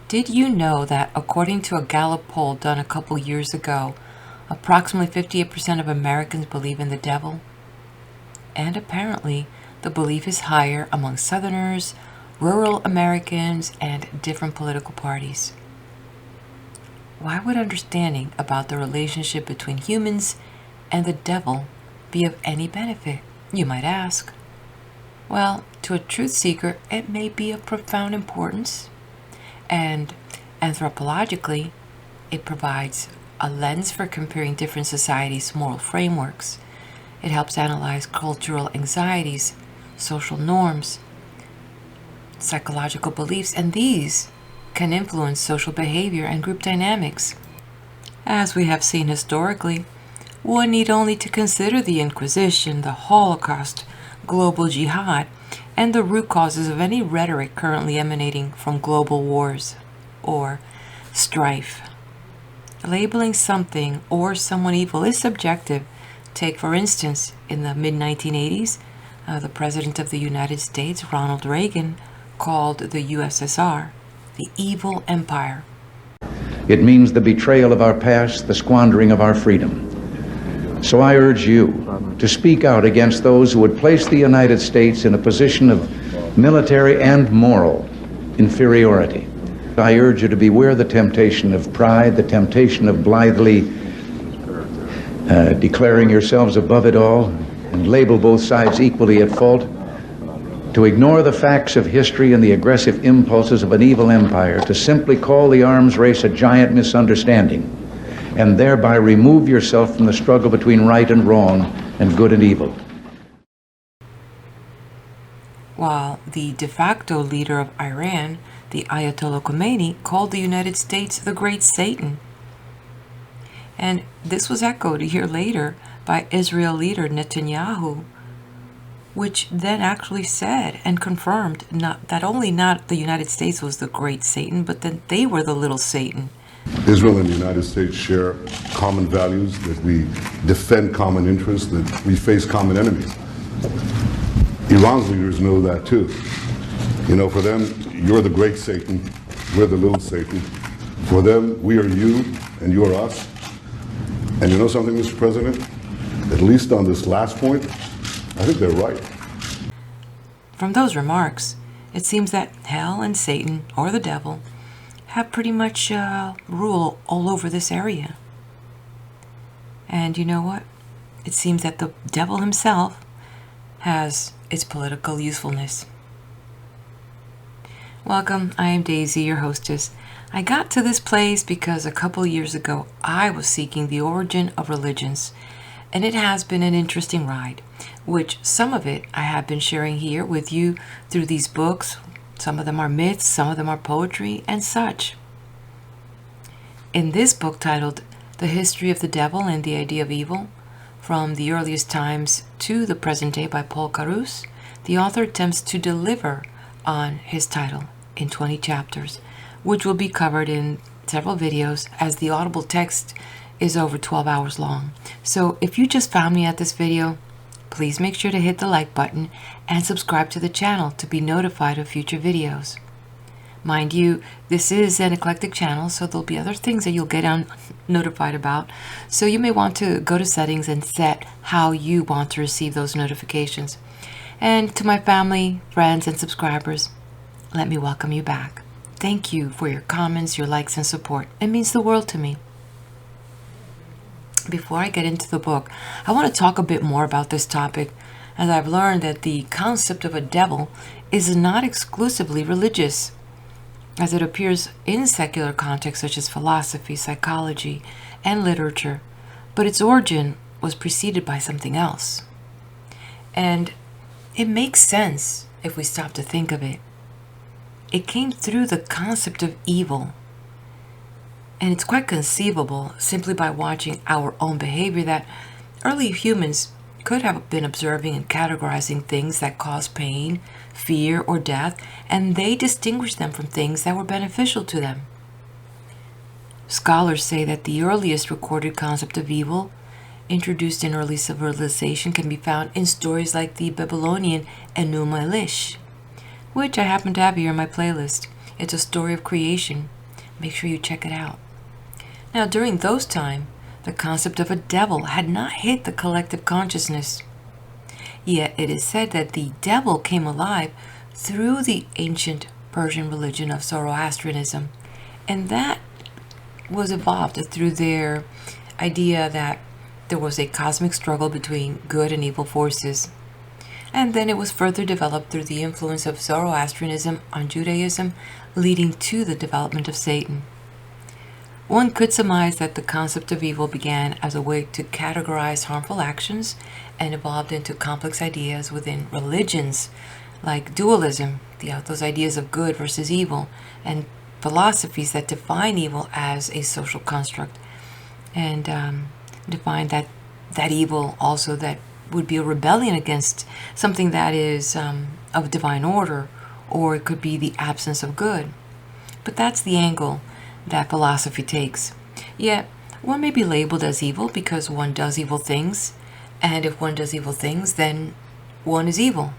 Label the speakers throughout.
Speaker 1: Did you know that according to a Gallup poll done a couple years ago, approximately 58% of Americans believe in the devil? And apparently, the belief is higher among Southerners, rural Americans, and different political parties. Why would understanding about the relationship between humans and the devil be of any benefit, you might ask? Well, to a truth seeker, it may be of profound importance. And anthropologically, it provides a lens for comparing different societies' moral frameworks. It helps analyze cultural anxieties, social norms, psychological beliefs, and these can influence social behavior and group dynamics. As we have seen historically, one need only to consider the Inquisition, the Holocaust, global jihad, and the root causes of any rhetoric currently emanating from global wars or strife. Labeling something or someone evil is subjective. Take, for instance, in the mid-1980s, the President of the United States, Ronald Reagan, called the USSR the evil empire.
Speaker 2: It means the betrayal of our past, the squandering of our freedom. So I urge you to speak out against those who would place the United States in a position of military and moral inferiority. I urge you to beware the temptation of pride, the temptation of blithely declaring yourselves above it all and label both sides equally at fault, to ignore the facts of history and the aggressive impulses of an evil empire, to simply call the arms race a giant misunderstanding, and thereby remove yourself from the struggle between right and wrong and good and evil.
Speaker 1: While the de facto leader of Iran, the Ayatollah Khomeini, called the United States the Great Satan. And this was echoed a year later by Israel leader Netanyahu, which then actually said and confirmed not the United States was the Great Satan, but that they were the little Satan.
Speaker 3: Israel and the United States share common values, that we defend common interests, that we face common enemies. Iran's leaders know that too. You know, for them, you're the great Satan, we're the little Satan. For them, we are you and you are us. And you know something, Mr. President? At least on this last point, I think they're right.
Speaker 1: From those remarks, it seems that hell and Satan, or the devil, have pretty much rule all over this area. And you know what? It seems that the devil himself has its political usefulness. Welcome, I am Daisy, your hostess. I got to this place because a couple years ago I was seeking the origin of religions, and it has been an interesting ride, which some of it I have been sharing here with you through these books. Some of them are myths, some of them are poetry, and such. In this book titled The History of the Devil and the Idea of Evil, from the earliest times to the present day by Paul Carus, the author attempts to deliver on his title in 20 chapters, which will be covered in several videos as the audible text is over 12 hours long. So if you just found me at this video, please make sure to hit the like button and subscribe to the channel to be notified of future videos. Mind you, this is an eclectic channel, so there'll be other things that you'll get notified about. So you may want to go to settings and set how you want to receive those notifications. And to my family, friends, and subscribers, let me welcome you back. Thank you for your comments, your likes, and support. It means the world to me. Before I get into the book, I want to talk a bit more about this topic, as I've learned that the concept of a devil is not exclusively religious, as it appears in secular contexts such as philosophy, psychology, and literature, but its origin was preceded by something else. And it makes sense if we stop to think of it. It came through the concept of evil. And it's quite conceivable, simply by watching our own behavior, that early humans could have been observing and categorizing things that cause pain, fear, or death, and they distinguished them from things that were beneficial to them. Scholars say that the earliest recorded concept of evil, introduced in early civilization, can be found in stories like the Babylonian Enuma Elish, which I happen to have here in my playlist. It's a story of creation Make sure you check it out. Now, during those times, the concept of a devil had not hit the collective consciousness. Yet it is said that the devil came alive through the ancient Persian religion of Zoroastrianism, and that was evolved through their idea that there was a cosmic struggle between good and evil forces. And then it was further developed through the influence of Zoroastrianism on Judaism, leading to the development of Satan. One could surmise that the concept of evil began as a way to categorize harmful actions and evolved into complex ideas within religions like dualism, those ideas of good versus evil, and philosophies that define evil as a social construct and define that evil also that would be a rebellion against something that is of divine order, or it could be the absence of good. But that's the angle that philosophy takes. Yet, one may be labeled as evil because one does evil things, and if one does evil things, then one is evil.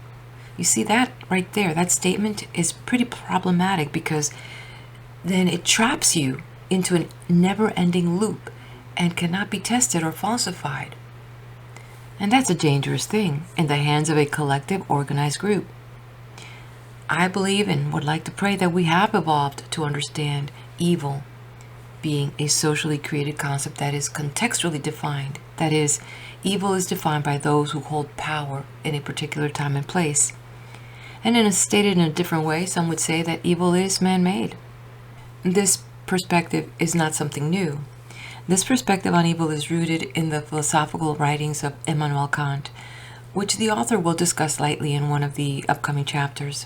Speaker 1: You see that right there? That statement is pretty problematic because then it traps you into a never-ending loop and cannot be tested or falsified. And that's a dangerous thing in the hands of a collective organized group. I believe and would like to pray that we have evolved to understand evil being a socially created concept that is contextually defined. That is, evil is defined by those who hold power in a particular time and place. And stated in a different way, some would say that evil is man-made. This perspective is not something new. This perspective on evil is rooted in the philosophical writings of Immanuel Kant, which the author will discuss lightly in one of the upcoming chapters.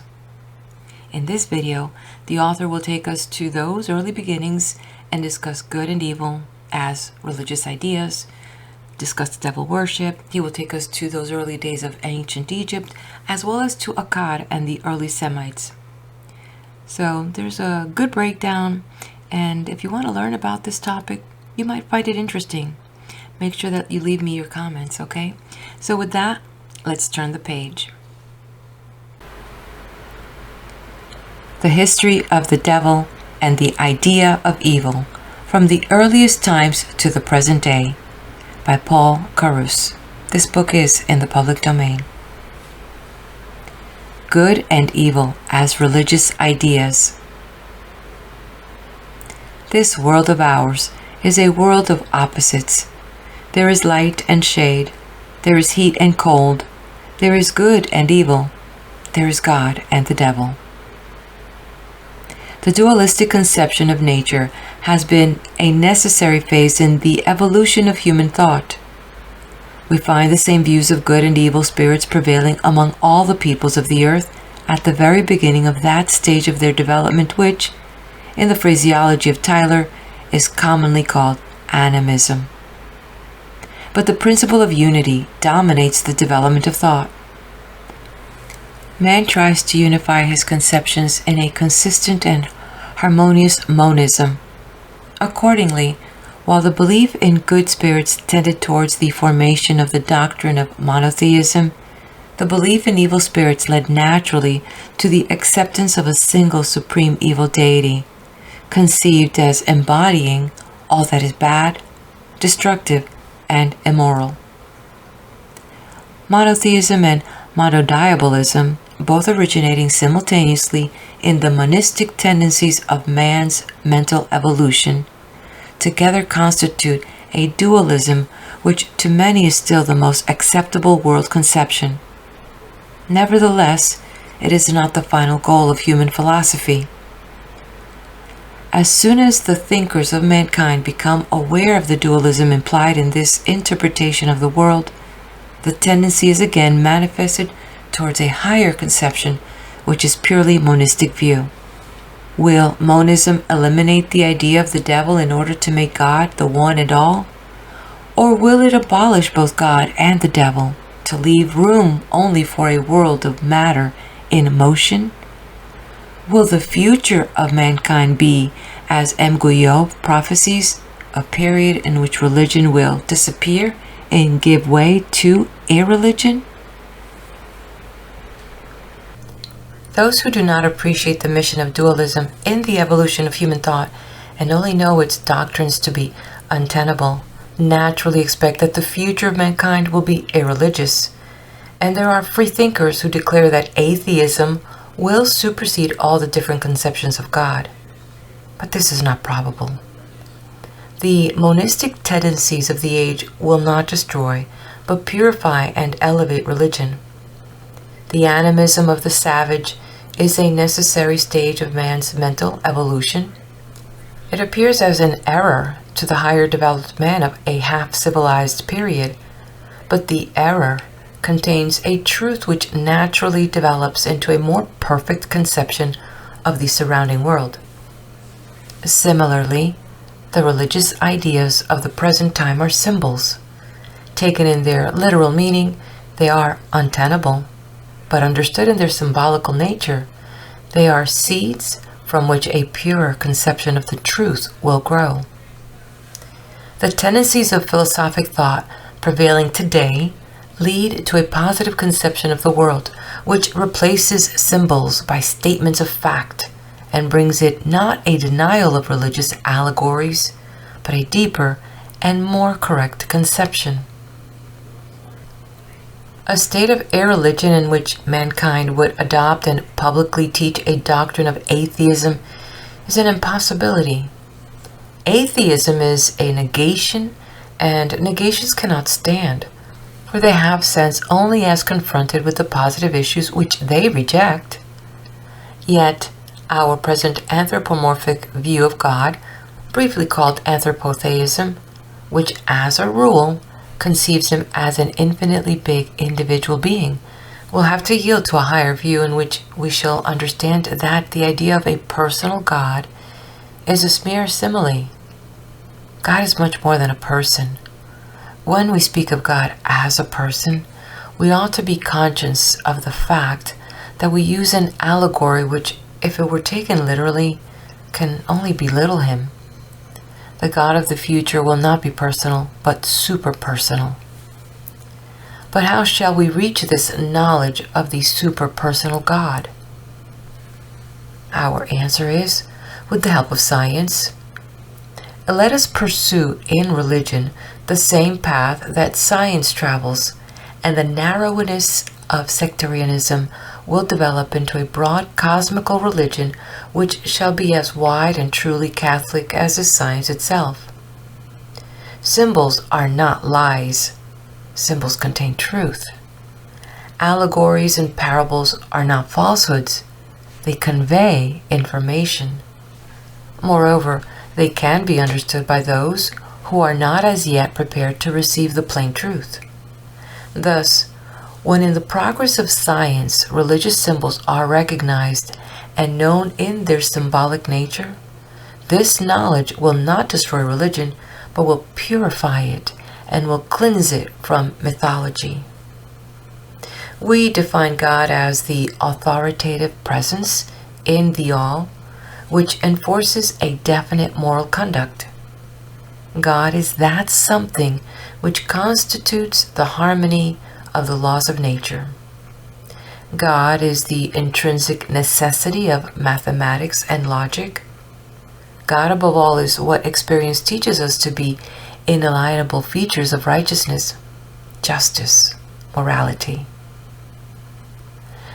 Speaker 1: In this video, the author will take us to those early beginnings and discuss good and evil as religious ideas, discuss the devil worship. He will take us to those early days of ancient Egypt, as well as to Accad and the early Semites. So there's a good breakdown, and if you want to learn about this topic, you might find it interesting. Make sure that you leave me your comments, okay? So with that, let's turn the page. The history of the devil and the idea of evil from the earliest times to the present day by Paul Carus. This book is in the public domain. Good and evil as religious ideas. This world of ours is a world of opposites. There is light and shade. There is heat and cold. There is good and evil. There is God and the devil. The dualistic conception of nature has been a necessary phase in the evolution of human thought. We find the same views of good and evil spirits prevailing among all the peoples of the earth at the very beginning of that stage of their development which, in the phraseology of Tyler, is commonly called animism. But the principle of unity dominates the development of thought. Man tries to unify his conceptions in a consistent and harmonious monism. Accordingly, while the belief in good spirits tended towards the formation of the doctrine of monotheism, the belief in evil spirits led naturally to the acceptance of a single supreme evil deity, conceived as embodying all that is bad, destructive, and immoral. Monotheism and monodiabolism, both originating simultaneously in the monistic tendencies of man's mental evolution, together constitute a dualism which to many is still the most acceptable world conception. Nevertheless, it is not the final goal of human philosophy. As soon as the thinkers of mankind become aware of the dualism implied in this interpretation of the world, the tendency is again manifested towards a higher conception, which is purely monistic view. Will monism eliminate the idea of the devil in order to make God the one and all? Or will it abolish both God and the devil to leave room only for a world of matter in motion? Will the future of mankind be, as M. Guyot prophesies, a period in which religion will disappear and give way to a religion? Those who do not appreciate the mission of dualism in the evolution of human thought and only know its doctrines to be untenable, naturally expect that the future of mankind will be irreligious. And there are freethinkers who declare that atheism will supersede all the different conceptions of God. But this is not probable. The monistic tendencies of the age will not destroy, but purify and elevate religion. The animism of the savage is a necessary stage of man's mental evolution. It appears as an error to the higher developed man of a half-civilized period, but the error contains a truth which naturally develops into a more perfect conception of the surrounding world. Similarly, the religious ideas of the present time are symbols. Taken in their literal meaning, they are untenable, but understood in their symbolical nature, they are seeds from which a purer conception of the truth will grow. The tendencies of philosophic thought prevailing today lead to a positive conception of the world, which replaces symbols by statements of fact and brings it not a denial of religious allegories, but a deeper and more correct conception. A state of irreligion in which mankind would adopt and publicly teach a doctrine of atheism is an impossibility. Atheism is a negation, and negations cannot stand, for they have sense only as confronted with the positive issues which they reject. Yet, our present anthropomorphic view of God, briefly called anthropotheism, which as a rule conceives him as an infinitely big individual being, will have to yield to a higher view in which we shall understand that the idea of a personal God is a mere simile. God is much more than a person. When we speak of God as a person, we ought to be conscious of the fact that we use an allegory which, if it were taken literally, can only belittle him. The God of the future will not be personal, but superpersonal. But how shall we reach this knowledge of the superpersonal God? Our answer is, with the help of science. Let us pursue in religion the same path that science travels, and the narrowness of sectarianism will develop into a broad cosmical religion which shall be as wide and truly Catholic as is science itself. Symbols are not lies. Symbols contain truth. Allegories and parables are not falsehoods. They convey information. Moreover, they can be understood by those who are not as yet prepared to receive the plain truth. Thus, when in the progress of science religious symbols are recognized and known in their symbolic nature, this knowledge will not destroy religion, but will purify it and will cleanse it from mythology. We define God as the authoritative presence in the all, which enforces a definite moral conduct. God is that something which constitutes the harmony of the laws of nature. God is the intrinsic necessity of mathematics and logic. God, above all, is what experience teaches us to be inalienable features of righteousness, justice, morality.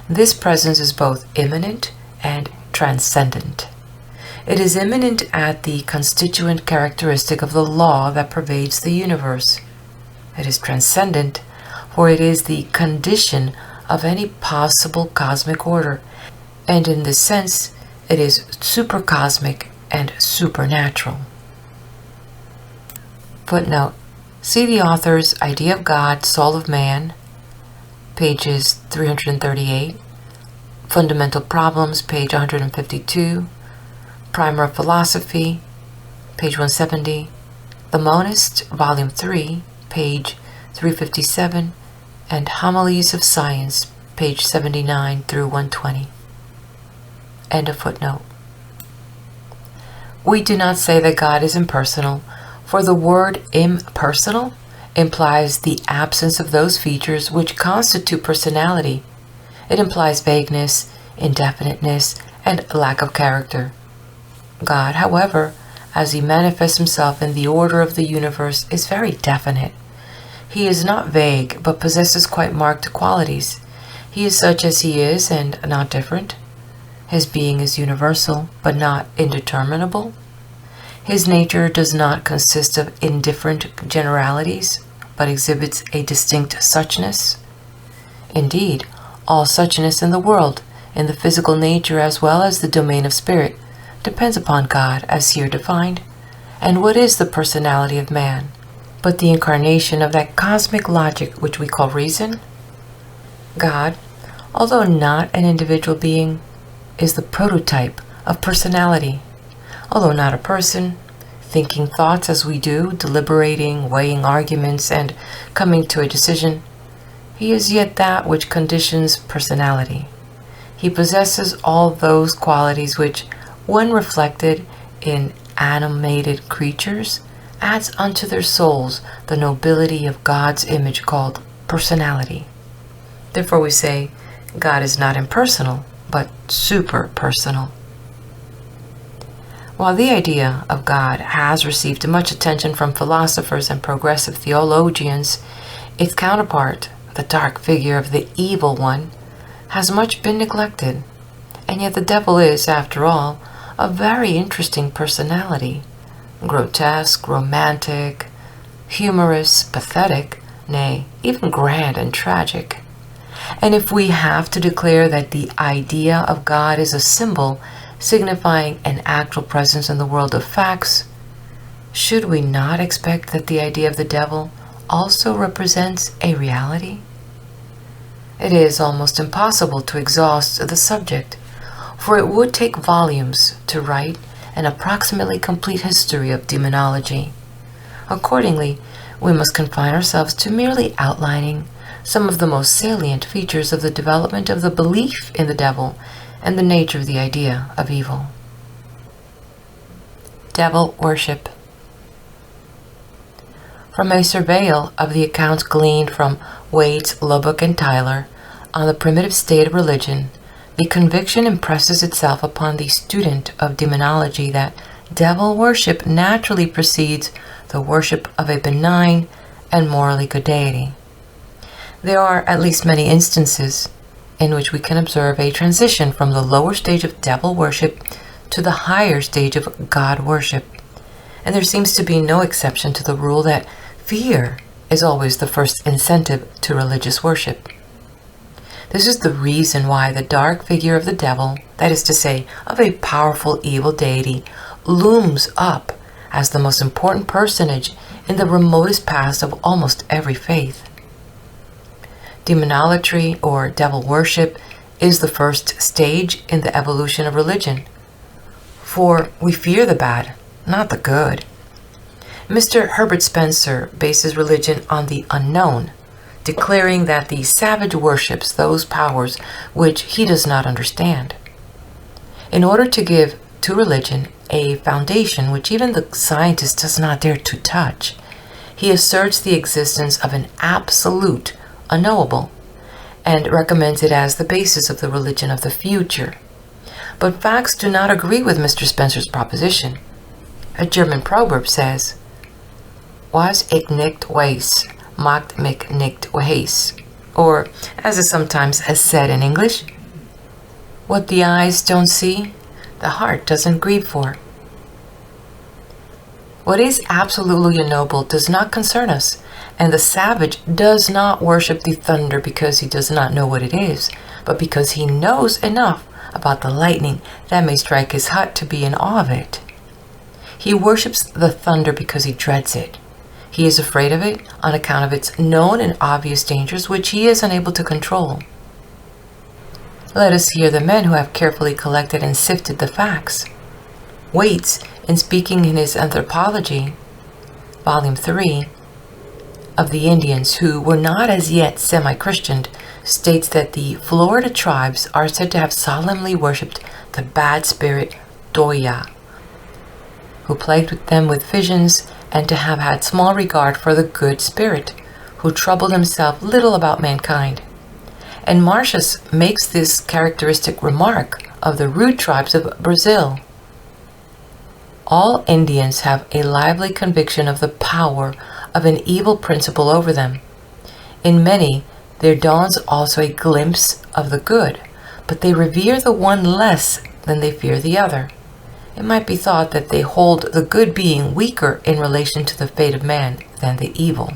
Speaker 1: This presence is both immanent and transcendent. It is immanent at the constituent characteristic of the law that pervades the universe. It is transcendent, for it is the condition of any possible cosmic order, and in this sense, it is supercosmic and supernatural. Footnote: see the author's Idea of God, Soul of Man, pages 338, Fundamental Problems, page 152, Primer of Philosophy, page 170, The Monist, volume 3, page 357, and Homilies of Science, page 79 through 120. End of footnote. We do not say that God is impersonal, for the word impersonal implies the absence of those features which constitute personality. It implies vagueness, indefiniteness, and lack of character. God, however, as he manifests himself in the order of the universe, is very definite. He is not vague, but possesses quite marked qualities. He is such as he is, and not different. His being is universal, but not indeterminable. His nature does not consist of indifferent generalities, but exhibits a distinct suchness. Indeed, all suchness in the world, in the physical nature as well as the domain of spirit, depends upon God as here defined. And what is the personality of man but the incarnation of that cosmic logic which we call reason? God, although not an individual being, is the prototype of personality. Although not a person, thinking thoughts as we do, deliberating, weighing arguments, and coming to a decision, he is yet that which conditions personality. He possesses all those qualities which, when reflected in animated creatures, adds unto their souls the nobility of God's image called personality. Therefore we say, God is not impersonal, but super-personal. While the idea of God has received much attention from philosophers and progressive theologians, its counterpart, the dark figure of the evil one, has much been neglected. And yet the devil is, after all, a very interesting personality. Grotesque, romantic, humorous, pathetic, nay, even grand and tragic. And if we have to declare that the idea of God is a symbol signifying an actual presence in the world of facts, should we not expect that the idea of the devil also represents a reality? It is almost impossible to exhaust the subject, for it would take volumes to write an approximately complete history of demonology. Accordingly, we must confine ourselves to merely outlining some of the most salient features of the development of the belief in the devil and the nature of the idea of evil. Devil worship. From a surveyal of the accounts gleaned from Waits, Lubbock, and Tyler on the primitive state of religion, the conviction impresses itself upon the student of demonology that devil worship naturally precedes the worship of a benign and morally good deity. There are at least many instances in which we can observe a transition from the lower stage of devil worship to the higher stage of God worship, and there seems to be no exception to the rule that fear is always the first incentive to religious worship. This is the reason why the dark figure of the devil, that is to say, of a powerful evil deity, looms up as the most important personage in the remotest past of almost every faith. Demonolatry, or devil worship, is the first stage in the evolution of religion, for we fear the bad, not the good. Mr. Herbert Spencer bases religion on the unknown, declaring that the savage worships those powers which he does not understand. In order to give to religion a foundation which even the scientist does not dare to touch, he asserts the existence of an absolute unknowable, and recommends it as the basis of the religion of the future. But facts do not agree with Mr. Spencer's proposition. A German proverb says, "Was ich nicht weiß, macht mich nicht weiß," or, as is sometimes said in English, "What the eyes don't see, the heart doesn't grieve for." What is absolutely unknowable does not concern us, and the savage does not worship the thunder because he does not know what it is, but because he knows enough about the lightning that may strike his hut to be in awe of it. He worships the thunder because he dreads it. He is afraid of it on account of its known and obvious dangers which he is unable to control. Let us hear the men who have carefully collected and sifted the facts. Waits, in speaking in his Anthropology, Volume 3, of the Indians who were not as yet semi-Christianed, states that the Florida tribes are said to have solemnly worshipped the bad spirit Doya, who plagued them with visions, and to have had small regard for the good spirit, who troubled himself little about mankind. And Martius makes this characteristic remark of the rude tribes of Brazil. All Indians have a lively conviction of the power of an evil principle over them. In many, there dawns also a glimpse of the good, but they revere the one less than they fear the other. It might be thought that they hold the good being weaker in relation to the fate of man than the evil.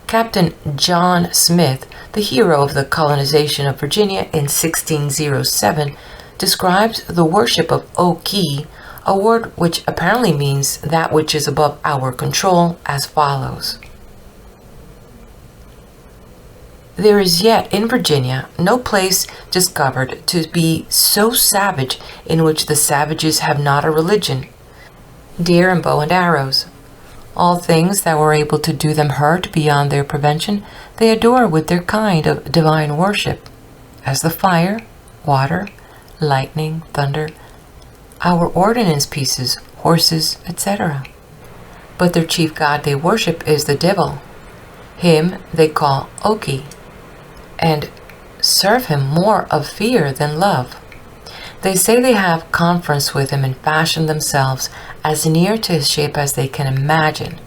Speaker 1: Captain John Smith, the hero of the colonization of Virginia in 1607, describes the worship of Oki, a word which apparently means that which is above our control, as follows. There is yet in Virginia no place discovered to be so savage in which the savages have not a religion. Deer and bow and arrows. All things that were able to do them hurt beyond their prevention, they adore with their kind of divine worship, as the fire, water, lightning, thunder, our ordnance pieces, horses, etc. But their chief god they worship is the devil. Him they call Oki, and serve him more of fear than love. They say they have conference with him and fashion themselves as near to his shape as they can imagine.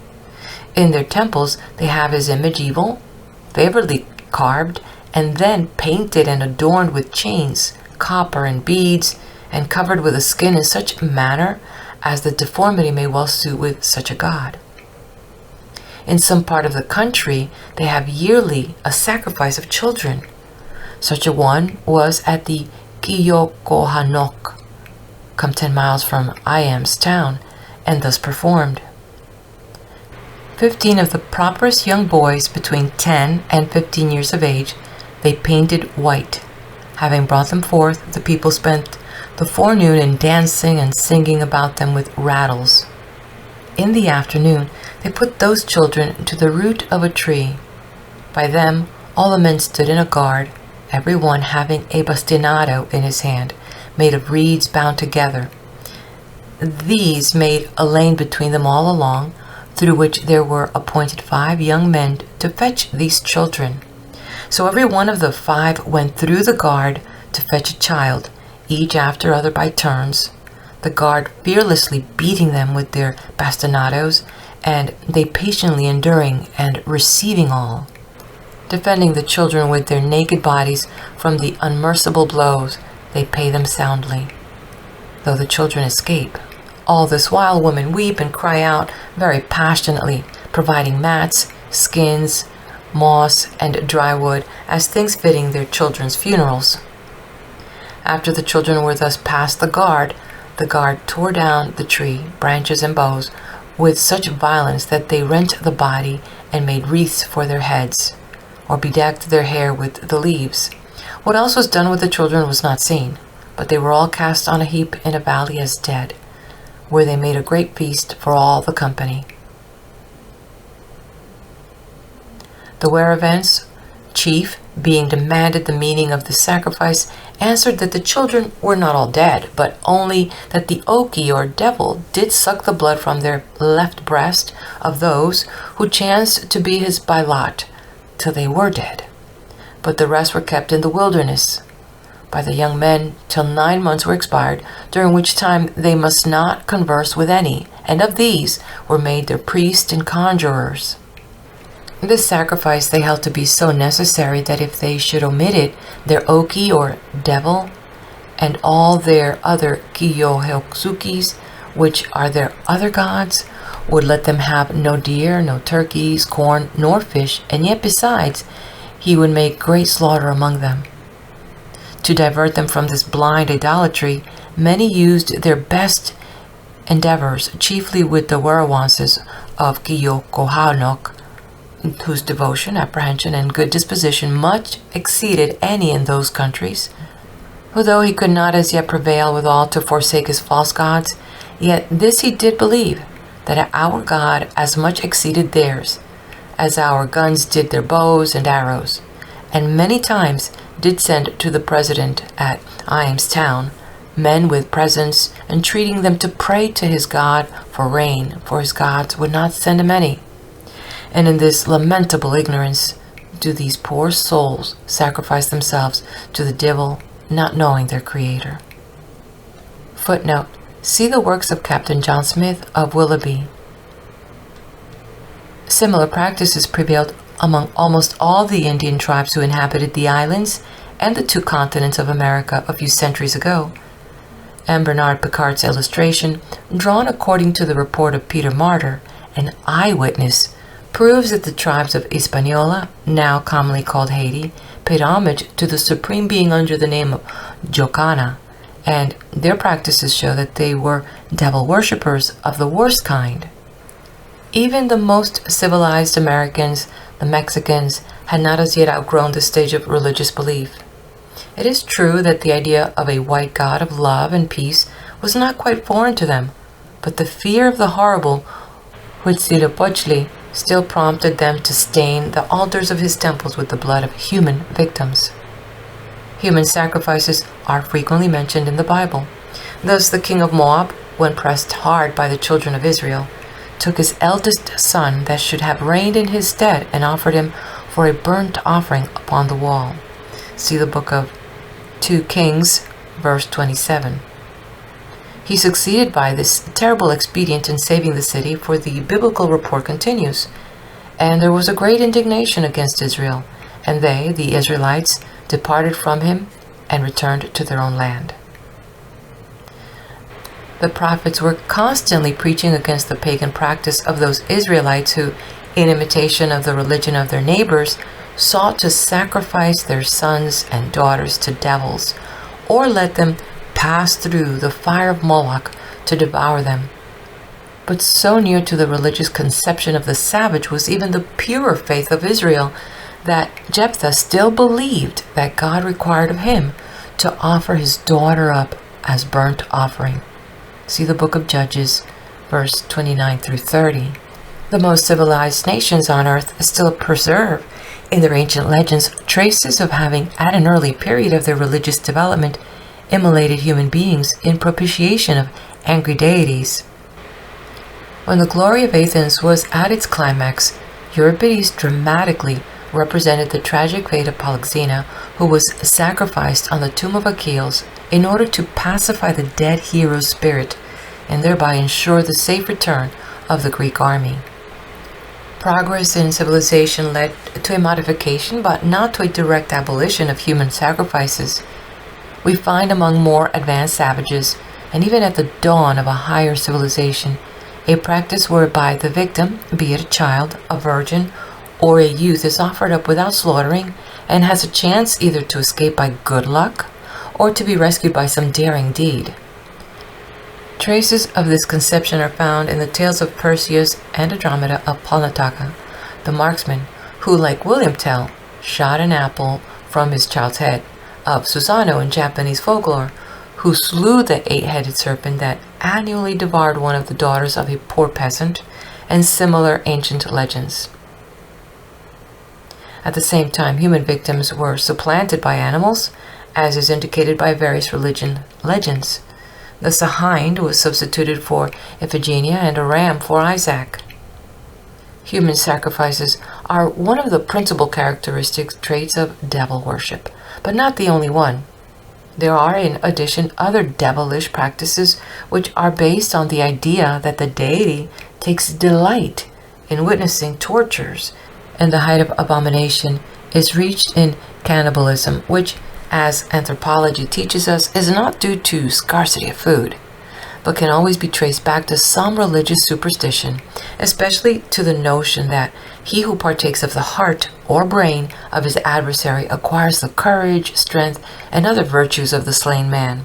Speaker 1: In their temples they have his image evil, favorably carved, and then painted and adorned with chains, copper, and beads, and covered with a skin in such manner as the deformity may well suit with such a god. In some part of the country they have yearly a sacrifice of children. Such a one was at the Kiyokohanok, come 10 miles from Iam's town, and thus performed. 15 of the properest young boys between 10 and 15 years of age they painted white. Having brought them forth, the people spent the forenoon in dancing and singing about them with rattles. In the afternoon they put those children to the root of a tree. By them all the men stood in a guard, every one having a bastinado in his hand, made of reeds bound together. These made a lane between them all along, through which there were appointed 5 young men to fetch these children. So every one of the 5 went through the guard to fetch a child, each after other by turns, the guard fearlessly beating them with their bastinadoes, and they patiently enduring and receiving all, defending the children with their naked bodies from the unmerciful blows they pay them soundly, though the children escape. All this while women weep and cry out very passionately, providing mats, skins, moss, and dry wood as things fitting their children's funerals. After the children were thus past the guard tore down the tree, branches and boughs, with such violence that they rent the body and made wreaths for their heads, or bedecked their hair with the leaves. What else was done with the children was not seen, but they were all cast on a heap in a valley as dead, where they made a great feast for all the company. The Weravents, chief, being demanded the meaning of the sacrifice, answered that the children were not all dead, but only that the Oki or devil did suck the blood from their left breast of those who chanced to be his by lot, till they were dead. But the rest were kept in the wilderness by the young men till 9 months were expired, during which time they must not converse with any, and of these were made their priests and conjurers. This sacrifice they held to be so necessary that if they should omit it, their Oki or devil and all their other Kiyohoksukis, which are their other gods, would let them have no deer, no turkeys, corn, nor fish, and yet besides, he would make great slaughter among them. To divert them from this blind idolatry, many used their best endeavors, chiefly with the Werawanses of Kiyokohanok, whose devotion, apprehension, and good disposition much exceeded any in those countries. For though he could not as yet prevail withal to forsake his false gods, yet this he did believe, that our God as much exceeded theirs, as our guns did their bows and arrows, and many times did send to the president at Iam's town men with presents, entreating them to pray to his God for rain, for his gods would not send him any. And in this lamentable ignorance do these poor souls sacrifice themselves to the devil, not knowing their Creator. Footnote: See the works of Captain John Smith of Willoughby. Similar practices prevailed among almost all the Indian tribes who inhabited the islands and the two continents of America a few centuries ago. And Bernard Picard's illustration, drawn according to the report of Peter Martyr, an eyewitness, proves that the tribes of Hispaniola, now commonly called Haiti, paid homage to the supreme being under the name of Jocana, and their practices show that they were devil worshippers of the worst kind. Even the most civilized Americans, the Mexicans, had not as yet outgrown this stage of religious belief. It is true that the idea of a white god of love and peace was not quite foreign to them, but the fear of the horrible Huitzilopochtli still prompted them to stain the altars of his temples with the blood of human victims. Human sacrifices are frequently mentioned in the Bible. Thus the king of Moab, when pressed hard by the children of Israel, took his eldest son that should have reigned in his stead and offered him for a burnt offering upon the wall. See the book of 2 Kings, verse 27. He succeeded by this terrible expedient in saving the city, for the biblical report continues, "And there was a great indignation against Israel, and they, the Israelites, departed from him and returned to their own land." The prophets were constantly preaching against the pagan practice of those Israelites who, in imitation of the religion of their neighbors, sought to sacrifice their sons and daughters to devils, or let them pass through the fire of Moloch to devour them. But so near to the religious conception of the savage was even the purer faith of Israel that Jephthah still believed that God required of him to offer his daughter up as burnt offering. See the book of Judges, verse 29 through 30. The most civilized nations on earth still preserve in their ancient legends traces of having, at an early period of their religious development, immolated human beings in propitiation of angry deities. When the glory of Athens was at its climax, Euripides dramatically represented the tragic fate of Polyxena, who was sacrificed on the tomb of Achilles in order to pacify the dead hero's spirit and thereby ensure the safe return of the Greek army. Progress in civilization led to a modification, but not to a direct abolition of human sacrifices. We find among more advanced savages, and even at the dawn of a higher civilization, a practice whereby the victim, be it a child, a virgin, or a youth, is offered up without slaughtering and has a chance either to escape by good luck or to be rescued by some daring deed. Traces of this conception are found in the tales of Perseus and Andromeda of Palnatoke, the marksman who, like William Tell, shot an apple from his child's head, of Susano in Japanese folklore, who slew the 8-headed serpent that annually devoured one of the daughters of a poor peasant, and similar ancient legends. At the same time, human victims were supplanted by animals, as is indicated by various religion legends. Thus a hind was substituted for Iphigenia and a ram for Isaac. Human sacrifices are one of the principal characteristic traits of devil worship, but not the only one. There are, in addition, other devilish practices which are based on the idea that the deity takes delight in witnessing tortures, and the height of abomination is reached in cannibalism, which, as anthropology teaches us, is not due to scarcity of food, but can always be traced back to some religious superstition, especially to the notion that he who partakes of the heart or brain of his adversary acquires the courage, strength, and other virtues of the slain man.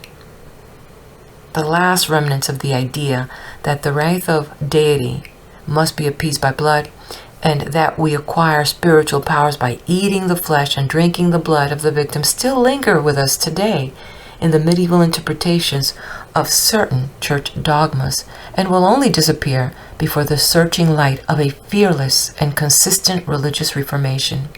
Speaker 1: The last remnants of the idea that the wrath of deity must be appeased by blood, and that we acquire spiritual powers by eating the flesh and drinking the blood of the victim, still linger with us today in the medieval interpretations of certain church dogmas, and will only disappear before the searching light of a fearless and consistent religious reformation.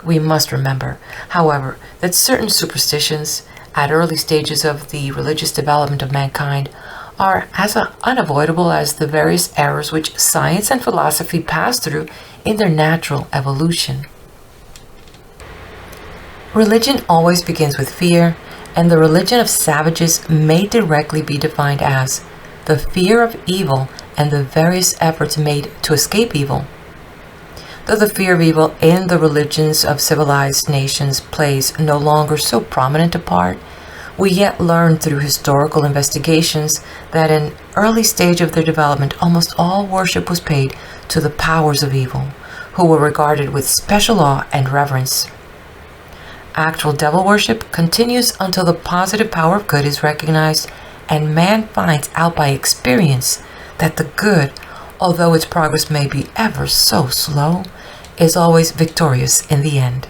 Speaker 1: We must remember, however, that certain superstitions at early stages of the religious development of mankind are as unavoidable as the various errors which science and philosophy pass through in their natural evolution. Religion always begins with fear, and the religion of savages may directly be defined as the fear of evil and the various efforts made to escape evil. Though the fear of evil in the religions of civilized nations plays no longer so prominent a part, we yet learn through historical investigations that in early stage of their development almost all worship was paid to the powers of evil, who were regarded with special awe and reverence. Actual devil worship continues until the positive power of good is recognized and man finds out by experience that the good, although its progress may be ever so slow, is always victorious in the end.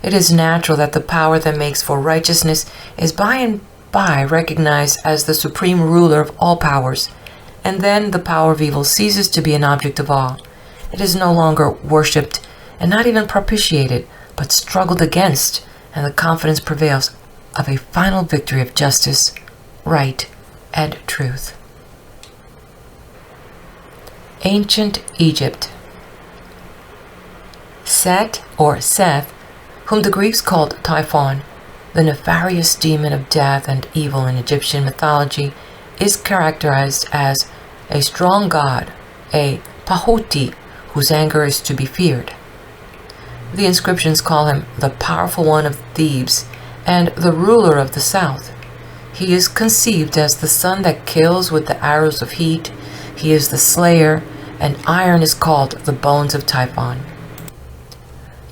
Speaker 1: It is natural that the power that makes for righteousness is by and by recognized as the supreme ruler of all powers, and then the power of evil ceases to be an object of awe. It is no longer worshipped and not even propitiated, but struggled against, and the confidence prevails of a final victory of justice, right, and truth. Ancient Egypt. Set, or Seth, whom the Greeks called Typhon, the nefarious demon of death and evil in Egyptian mythology, is characterized as a strong god, a Pahoti, whose anger is to be feared. The inscriptions call him the powerful one of Thebes and the ruler of the south. He is conceived as the sun that kills with the arrows of heat. He is the slayer, and iron is called the bones of Typhon.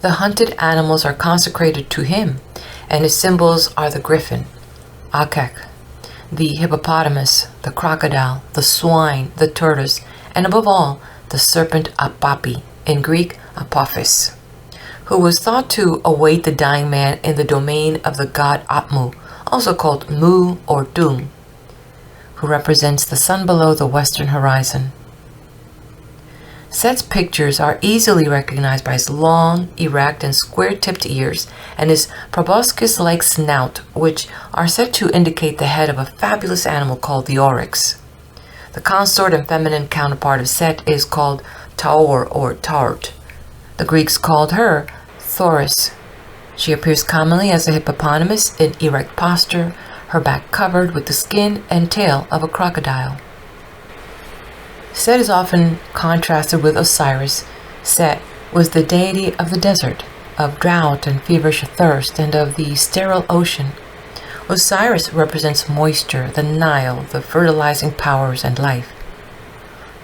Speaker 1: The hunted animals are consecrated to him, and his symbols are the griffin, Accad, the hippopotamus, the crocodile, the swine, the tortoise, and above all, the serpent Apapi, in Greek Apophis, who was thought to await the dying man in the domain of the god Atmu, also called Mu or Doom, who represents the sun below the western horizon. Set's pictures are easily recognized by his long, erect, and square-tipped ears and his proboscis-like snout, which are said to indicate the head of a fabulous animal called the oryx. The consort and feminine counterpart of Set is called Taor or Tart. The Greeks called her Thoris. She appears commonly as a hippopotamus in erect posture, her back covered with the skin and tail of a crocodile. Set is often contrasted with Osiris. Set was the deity of the desert, of drought and feverish thirst, and of the sterile ocean. Osiris represents moisture, the Nile, the fertilizing powers, and life.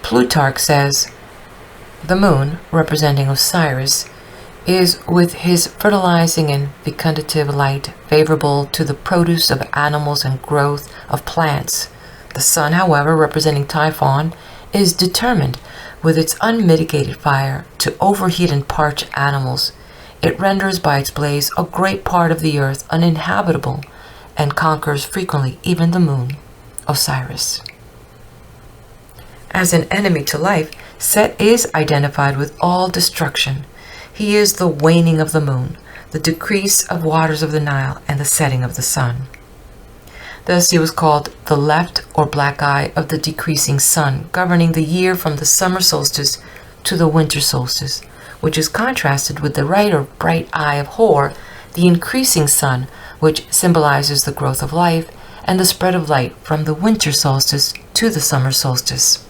Speaker 1: Plutarch says, the moon, representing Osiris, is with his fertilizing and fecundative light favorable to the produce of animals and growth of plants. The sun, however, representing Typhon, is determined with its unmitigated fire to overheat and parch animals. It renders by its blaze a great part of the earth uninhabitable and conquers frequently even the moon, Osiris. As an enemy to life, Set is identified with all destruction. He is the waning of the moon, the decrease of waters of the Nile, and the setting of the sun. Thus he was called the left or black eye of the decreasing sun, governing the year from the summer solstice to the winter solstice, which is contrasted with the right or bright eye of Hor, the increasing sun, which symbolizes the growth of life and the spread of light from the winter solstice to the summer solstice.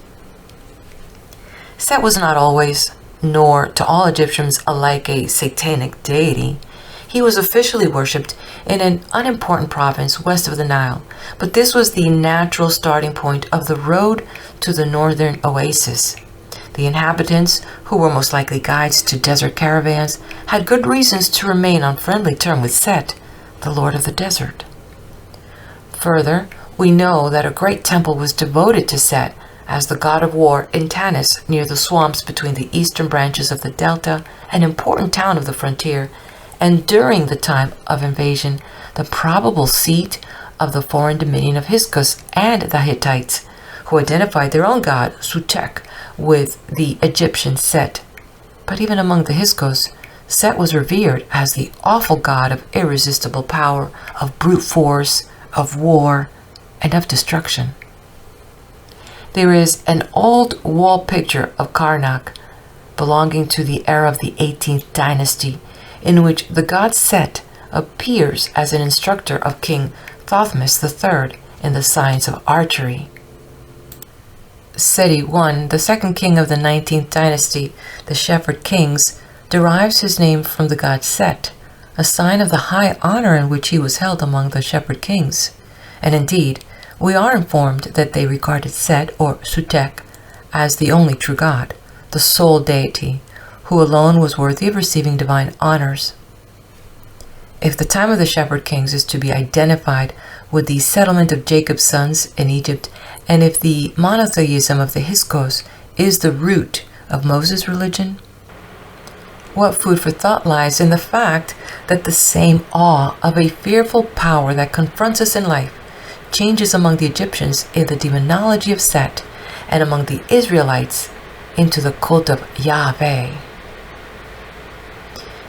Speaker 1: Set was not always, nor to all Egyptians alike, a satanic deity. He was officially worshipped in an unimportant province west of the Nile, but this was the natural starting point of the road to the northern oasis. The inhabitants, who were most likely guides to desert caravans, had good reasons to remain on friendly terms with Set, the lord of the desert. Further, we know that a great temple was devoted to Set as the god of war in Tanis, near the swamps between the eastern branches of the delta, an important town of the frontier, and during the time of invasion, the probable seat of the foreign dominion of Hyksos and the Hittites, who identified their own god, Sutek, with the Egyptian Set. But even among the Hyksos, Set was revered as the awful god of irresistible power, of brute force, of war, and of destruction. There is an old wall picture of Karnak, belonging to the era of the 18th dynasty, in which the god Set appears as an instructor of King Thothmes III in the science of archery. Seti I, the second king of the 19th dynasty, the Shepherd Kings, derives his name from the god Set, a sign of the high honor in which he was held among the Shepherd Kings. And indeed, we are informed that they regarded Set, or Sutek, as the only true god, the sole deity, who alone was worthy of receiving divine honors. If the time of the Shepherd Kings is to be identified with the settlement of Jacob's sons in Egypt, and if the monotheism of the Hyksos is the root of Moses' religion, what food for thought lies in the fact that the same awe of a fearful power that confronts us in life changes among the Egyptians in the demonology of Set, and among the Israelites into the cult of Yahweh.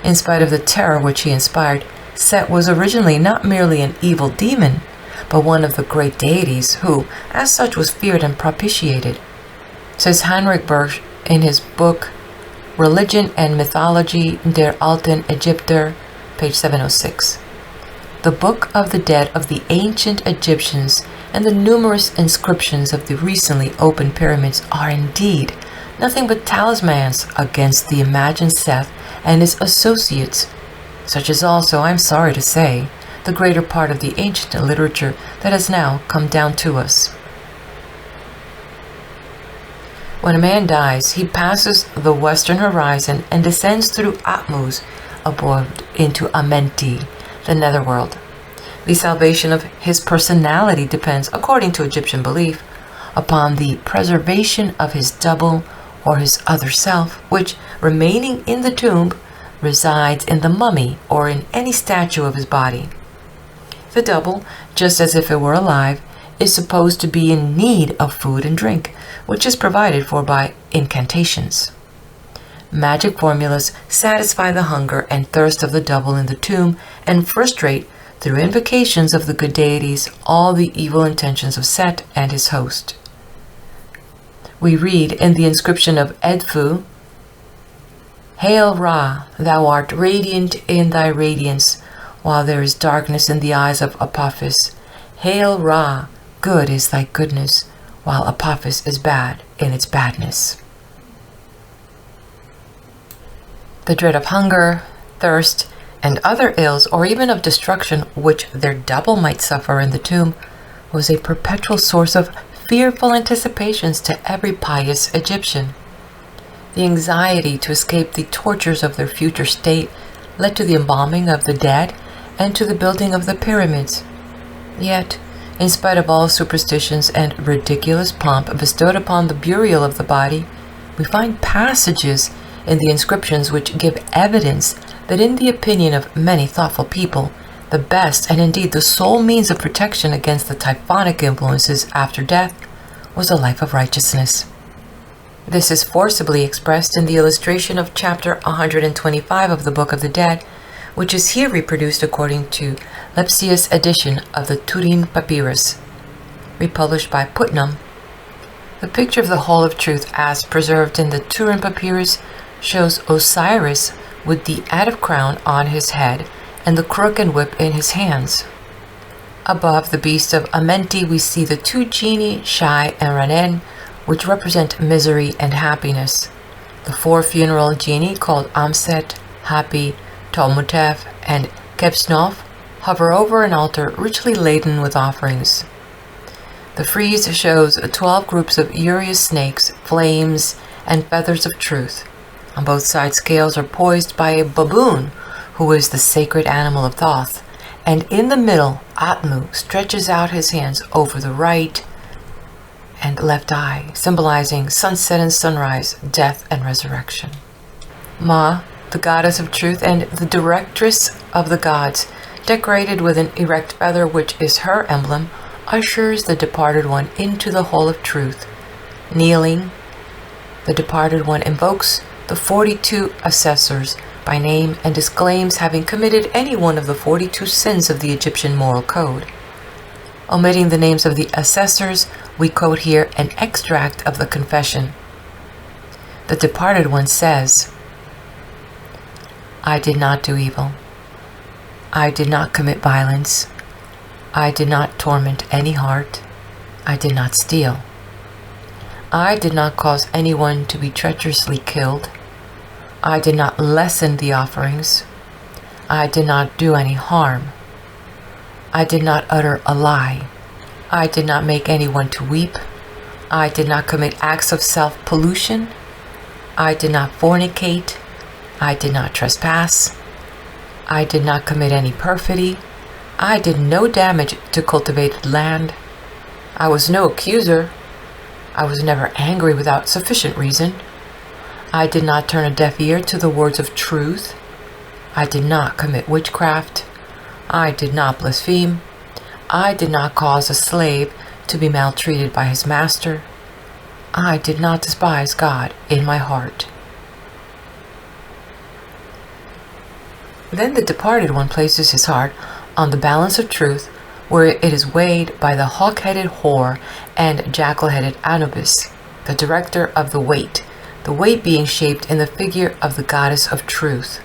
Speaker 1: In spite of the terror which he inspired, Set was originally not merely an evil demon, but one of the great deities who, as such, was feared and propitiated. Says Heinrich Bursch in his book Religion and Mythology der Alten Ägypter, page 706. The Book of the Dead of the ancient Egyptians and the numerous inscriptions of the recently opened pyramids are indeed nothing but talismans against the imagined Seth and his associates, such as also, I'm sorry to say, the greater part of the ancient literature that has now come down to us. When a man dies, he passes the western horizon and descends through Atmos above into Amenti, the netherworld. The salvation of his personality depends, according to Egyptian belief, upon the preservation of his double or his other self, which, remaining in the tomb, resides in the mummy or in any statue of his body. The double, just as if it were alive, is supposed to be in need of food and drink, which is provided for by incantations. Magic formulas satisfy the hunger and thirst of the double in the tomb and frustrate, through invocations of the good deities, all the evil intentions of Set and his host. We read in the inscription of Edfu, "Hail Ra, thou art radiant in thy radiance, while there is darkness in the eyes of Apophis. Hail Ra, good is thy goodness, while Apophis is bad in its badness." The dread of hunger, thirst, and other ills, or even of destruction which their double might suffer in the tomb, was a perpetual source of fearful anticipations to every pious Egyptian. The anxiety to escape the tortures of their future state led to the embalming of the dead and to the building of the pyramids. Yet, in spite of all superstitions and ridiculous pomp bestowed upon the burial of the body, we find passages in the inscriptions which give evidence that, in the opinion of many thoughtful people, the best and indeed the sole means of protection against the typhonic influences after death was a life of righteousness. This is forcibly expressed in the illustration of chapter 125 of the Book of the Dead, which is here reproduced according to Lepsius' edition of the Turin Papyrus, republished by Putnam. The picture of the Hall of Truth, as preserved in the Turin Papyrus, shows Osiris with the Adab crown on his head and the crook and whip in his hands. Above the beast of Amenti, we see the two genii, Shai and Ranen, which represent misery and happiness. The four funeral genii, called Amset, Hapi, Tolmutef, and Kepsnov, hover over an altar richly laden with offerings. The frieze shows 12 groups of Urius snakes, flames, and feathers of truth. On both sides, scales are poised by a baboon, who is the sacred animal of Thoth, and in the middle, Atmu stretches out his hands over the right and left eye, symbolizing sunset and sunrise, death and resurrection. Ma, the goddess of truth and the directress of the gods, decorated with an erect feather which is her emblem, ushers the departed one into the hall of truth. Kneeling, the departed one invokes the 42 assessors by name and disclaims having committed any one of the 42 sins of the Egyptian moral code. Omitting the names of the assessors, we quote here an extract of the confession. The departed one says, "I did not do evil. I did not commit violence. I did not torment any heart. I did not steal. I did not cause anyone to be treacherously killed. I did not lessen the offerings. I did not do any harm. I did not utter a lie. I did not make anyone to weep. I did not commit acts of self-pollution. I did not fornicate. I did not trespass. I did not commit any perfidy. I did no damage to cultivated land. I was no accuser. I was never angry without sufficient reason. I did not turn a deaf ear to the words of truth. I did not commit witchcraft. I did not blaspheme. I did not cause a slave to be maltreated by his master. I did not despise God in my heart. Then the departed one places his heart on the balance of truth, where it is weighed by the hawk-headed whore and jackal-headed Anubis, the director of the weight being shaped in the figure of the goddess of truth.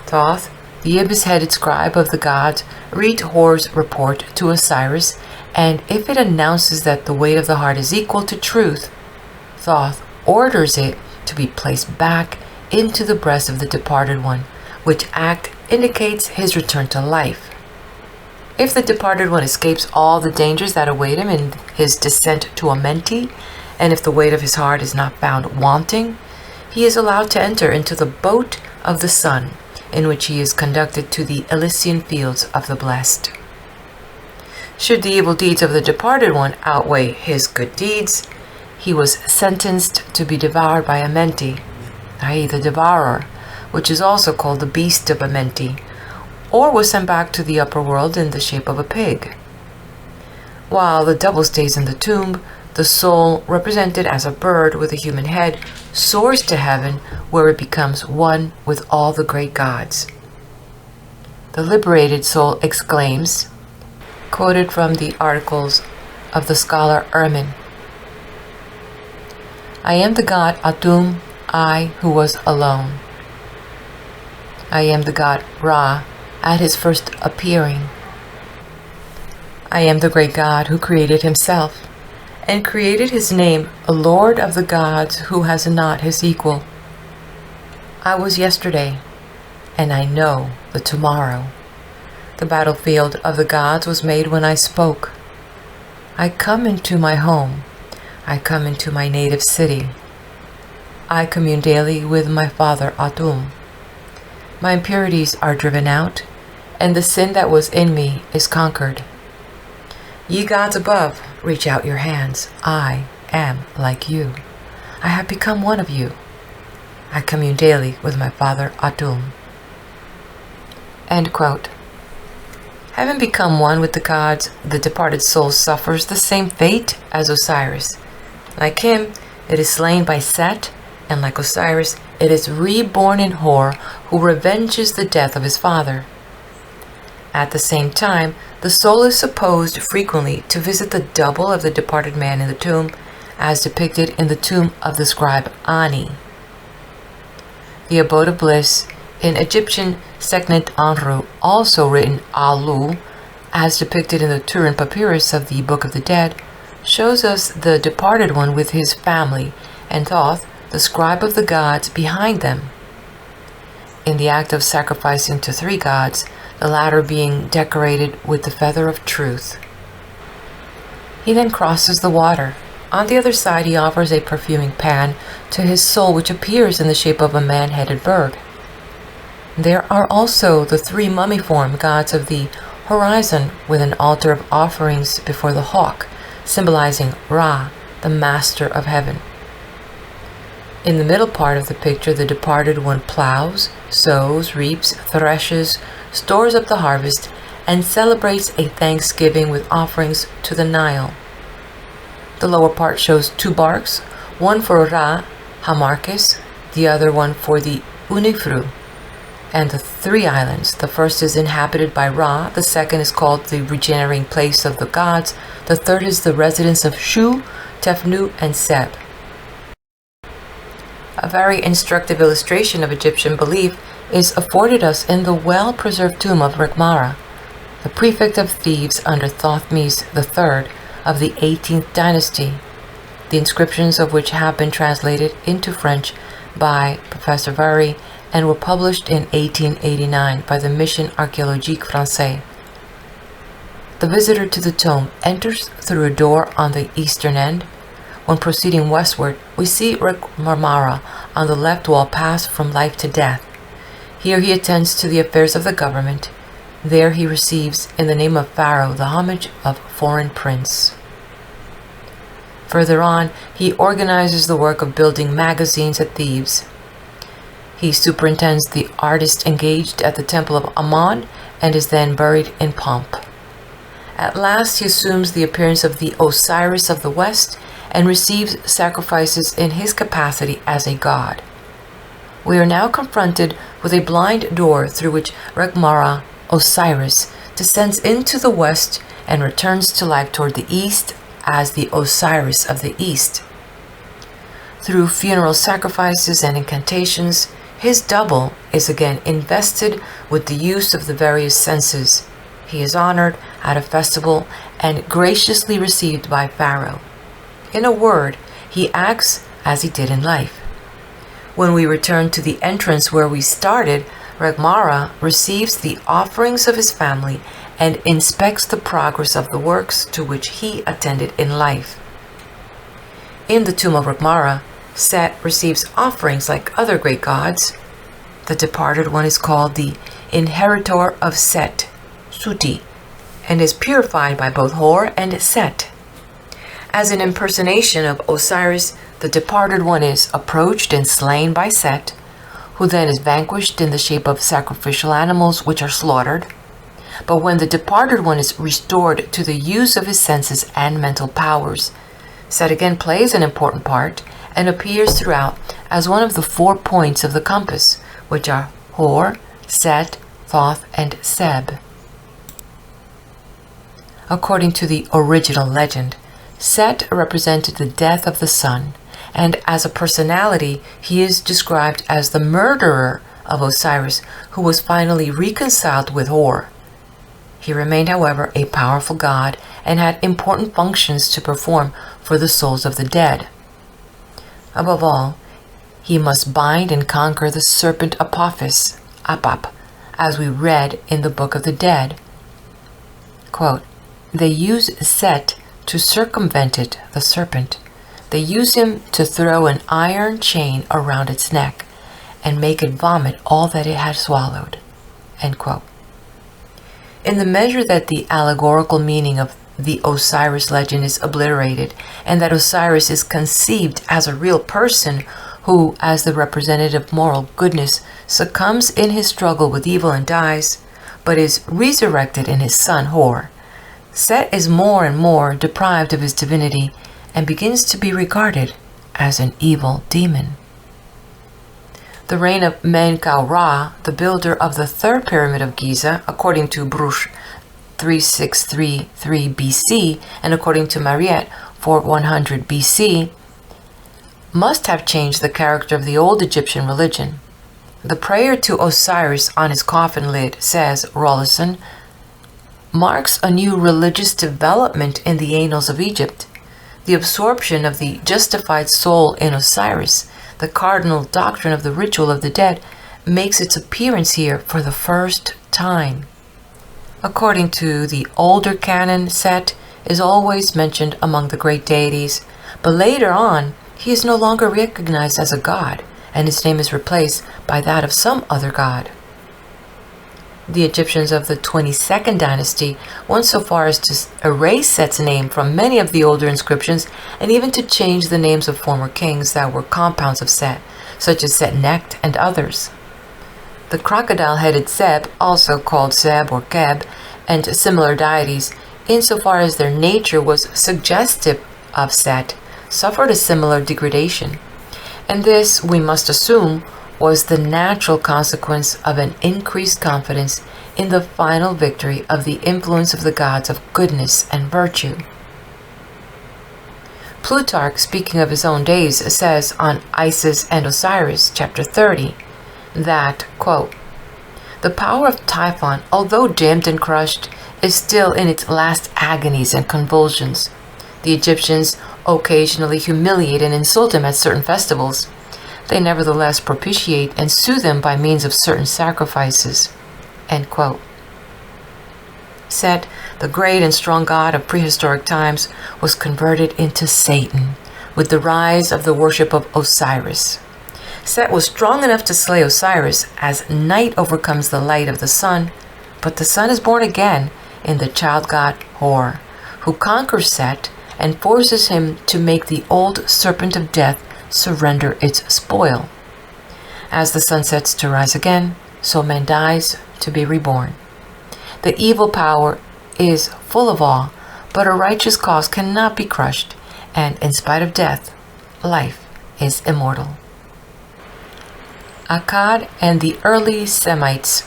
Speaker 1: Thoth, the ibis-headed scribe of the gods, reads Hor's report to Osiris, and if it announces that the weight of the heart is equal to truth, Thoth orders it to be placed back into the breast of the departed one, which act indicates his return to life. If the departed one escapes all the dangers that await him in his descent to Amenti, and if the weight of his heart is not found wanting, he is allowed to enter into the boat of the sun, in which he is conducted to the Elysian fields of the blessed. Should the evil deeds of the departed one outweigh his good deeds, he was sentenced to be devoured by Amenti, i.e. the devourer, which is also called the beast of Amenti, or was sent back to the upper world in the shape of a pig. While the double stays in the tomb, the soul, represented as a bird with a human head, soars to heaven, where it becomes one with all the great gods. The liberated soul exclaims, quoted from the articles of the scholar Ermin, I am the god Atum, I who was alone. I am the god Ra at his first appearing. I am the great God who created himself, and created his name, a Lord of the gods who has not his equal. I was yesterday, and I know the tomorrow. The battlefield of the gods was made when I spoke. I come into my home. I come into my native city. I commune daily with my father Atum. My impurities are driven out, and the sin that was in me is conquered. Ye gods above, reach out your hands. I am like you. I have become one of you. I commune daily with my father Atum. End quote. Having become one with the gods, the departed soul suffers the same fate as Osiris. Like him, it is slain by Set, and like Osiris, it is reborn in Hor, who revenges the death of his father. At the same time, the soul is supposed frequently to visit the double of the departed man in the tomb, as depicted in the tomb of the scribe Ani. The abode of bliss, in Egyptian Seknet Anru, also written Alu, as depicted in the Turin papyrus of the Book of the Dead, shows us the departed one with his family, and Thoth, the scribe of the gods, behind them. In the act of sacrificing to 3 gods, the latter being decorated with the feather of truth. He then crosses the water. On the other side, he offers a perfuming pan to his soul, which appears in the shape of a man-headed bird. There are also the 3 mummy-form gods of the horizon, with an altar of offerings before the hawk, symbolizing Ra, the master of heaven. In the middle part of the picture, the departed one plows, sows, reaps, threshes, stores up the harvest, and celebrates a thanksgiving with offerings to the Nile. The lower part shows 2 barks, one for Ra, Hamarkis, the other one for the Unifru, and the 3 islands. The first is inhabited by Ra, the second is called the regenerating place of the gods, the third is the residence of Shu, Tefnu, and Seb. A very instructive illustration of Egyptian belief is afforded us in the well-preserved tomb of Rekhmara, the prefect of Thebes under Thothmes III of the 18th dynasty, the inscriptions of which have been translated into French by Professor Vary and were published in 1889 by the Mission Archéologique Française. The visitor to the tomb enters through a door on the eastern end. When proceeding westward, we see Rekhmara on the left wall pass from life to death. Here he attends to the affairs of the government. There he receives, in the name of Pharaoh, the homage of foreign prince. Further on, he organizes the work of building magazines at Thebes. He superintends the artist engaged at the temple of Ammon and is then buried in pomp. At last he assumes the appearance of the Osiris of the West and receives sacrifices in his capacity as a god. We are now confronted with a blind door through which Rekhmara, Osiris, descends into the west and returns to life toward the east as the Osiris of the East. Through funeral sacrifices and incantations, his double is again invested with the use of the various senses. He is honored at a festival and graciously received by Pharaoh. In a word, he acts as he did in life. When we return to the entrance where we started, Rekhmara receives the offerings of his family and inspects the progress of the works to which he attended in life. In the tomb of Rekhmara, Set receives offerings like other great gods. The departed one is called the inheritor of Set, Suti, and is purified by both Hor and Set. As an impersonation of Osiris, the departed one is approached and slain by Set, who then is vanquished in the shape of sacrificial animals which are slaughtered. But when the departed one is restored to the use of his senses and mental powers, Set again plays an important part and appears throughout as one of the 4 points of the compass, which are Hor, Set, Thoth, and Seb. According to the original legend, Set represented the death of the sun, and as a personality, he is described as the murderer of Osiris, who was finally reconciled with Hor. He remained, however, a powerful god and had important functions to perform for the souls of the dead. Above all, he must bind and conquer the serpent Apophis, Apap, as we read in the Book of the Dead. Quote, "They use Set to circumvent it, the serpent. They use him to throw an iron chain around its neck and make it vomit all that it had swallowed." End quote. In the measure that the allegorical meaning of the Osiris legend is obliterated, and that Osiris is conceived as a real person who, as the representative of moral goodness, succumbs in his struggle with evil and dies, but is resurrected in his son Hor, Set is more and more deprived of his divinity and begins to be regarded as an evil demon. The reign of Menkaura, the builder of the third pyramid of Giza, according to Bruch 3633 BC and according to Mariette 4100 BC, must have changed the character of the old Egyptian religion. The prayer to Osiris on his coffin lid, says Rollison, marks a new religious development in the annals of Egypt. The absorption of the justified soul in Osiris, the cardinal doctrine of the ritual of the dead, makes its appearance here for the first time. According to the older canon, Set is always mentioned among the great deities, but later on he is no longer recognized as a god, and his name is replaced by that of some other god. The Egyptians of the 22nd dynasty went so far as to erase Set's name from many of the older inscriptions and even to change the names of former kings that were compounds of Set, such as Set-necht and others. The crocodile-headed Seb, also called Seb or Keb, and similar deities, insofar as their nature was suggestive of Set, suffered a similar degradation. And this, we must assume, was the natural consequence of an increased confidence in the final victory of the influence of the gods of goodness and virtue. Plutarch, speaking of his own days, says on Isis and Osiris, chapter 30, that, quote, "The power of Typhon, although dimmed and crushed, is still in its last agonies and convulsions. The Egyptians occasionally humiliate and insult him at certain festivals. They nevertheless propitiate and soothe him by means of certain sacrifices." End quote. Set, the great and strong god of prehistoric times, was converted into Satan with the rise of the worship of Osiris. Set was strong enough to slay Osiris as night overcomes the light of the sun, but the sun is born again in the child god Hor, who conquers Set and forces him to make the old serpent of death surrender its spoil. As the sun sets to rise again, so man dies to be reborn. The evil power is full of awe, but a righteous cause cannot be crushed, and in spite of death, life is immortal. Accad and the early Semites.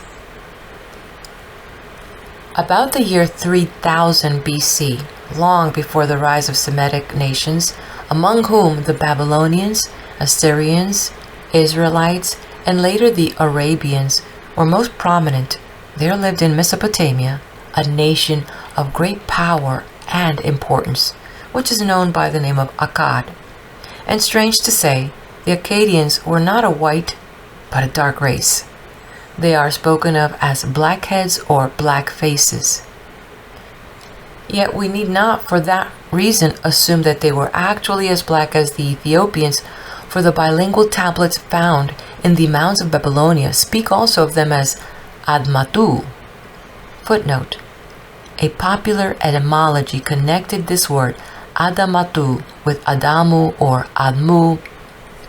Speaker 1: About the year 3000 BC, long before the rise of Semitic nations, among whom the Babylonians, Assyrians, Israelites, and later the Arabians were most prominent, there lived in Mesopotamia a nation of great power and importance, which is known by the name of Accad. And strange to say, the Akkadians were not a white, but a dark race. They are spoken of as blackheads or black faces. Yet we need not for that reason assume that they were actually as black as the Ethiopians, for the bilingual tablets found in the mounds of Babylonia speak also of them as Admatu. Footnote: a popular etymology connected this word Adamatu with Adamu or Admu,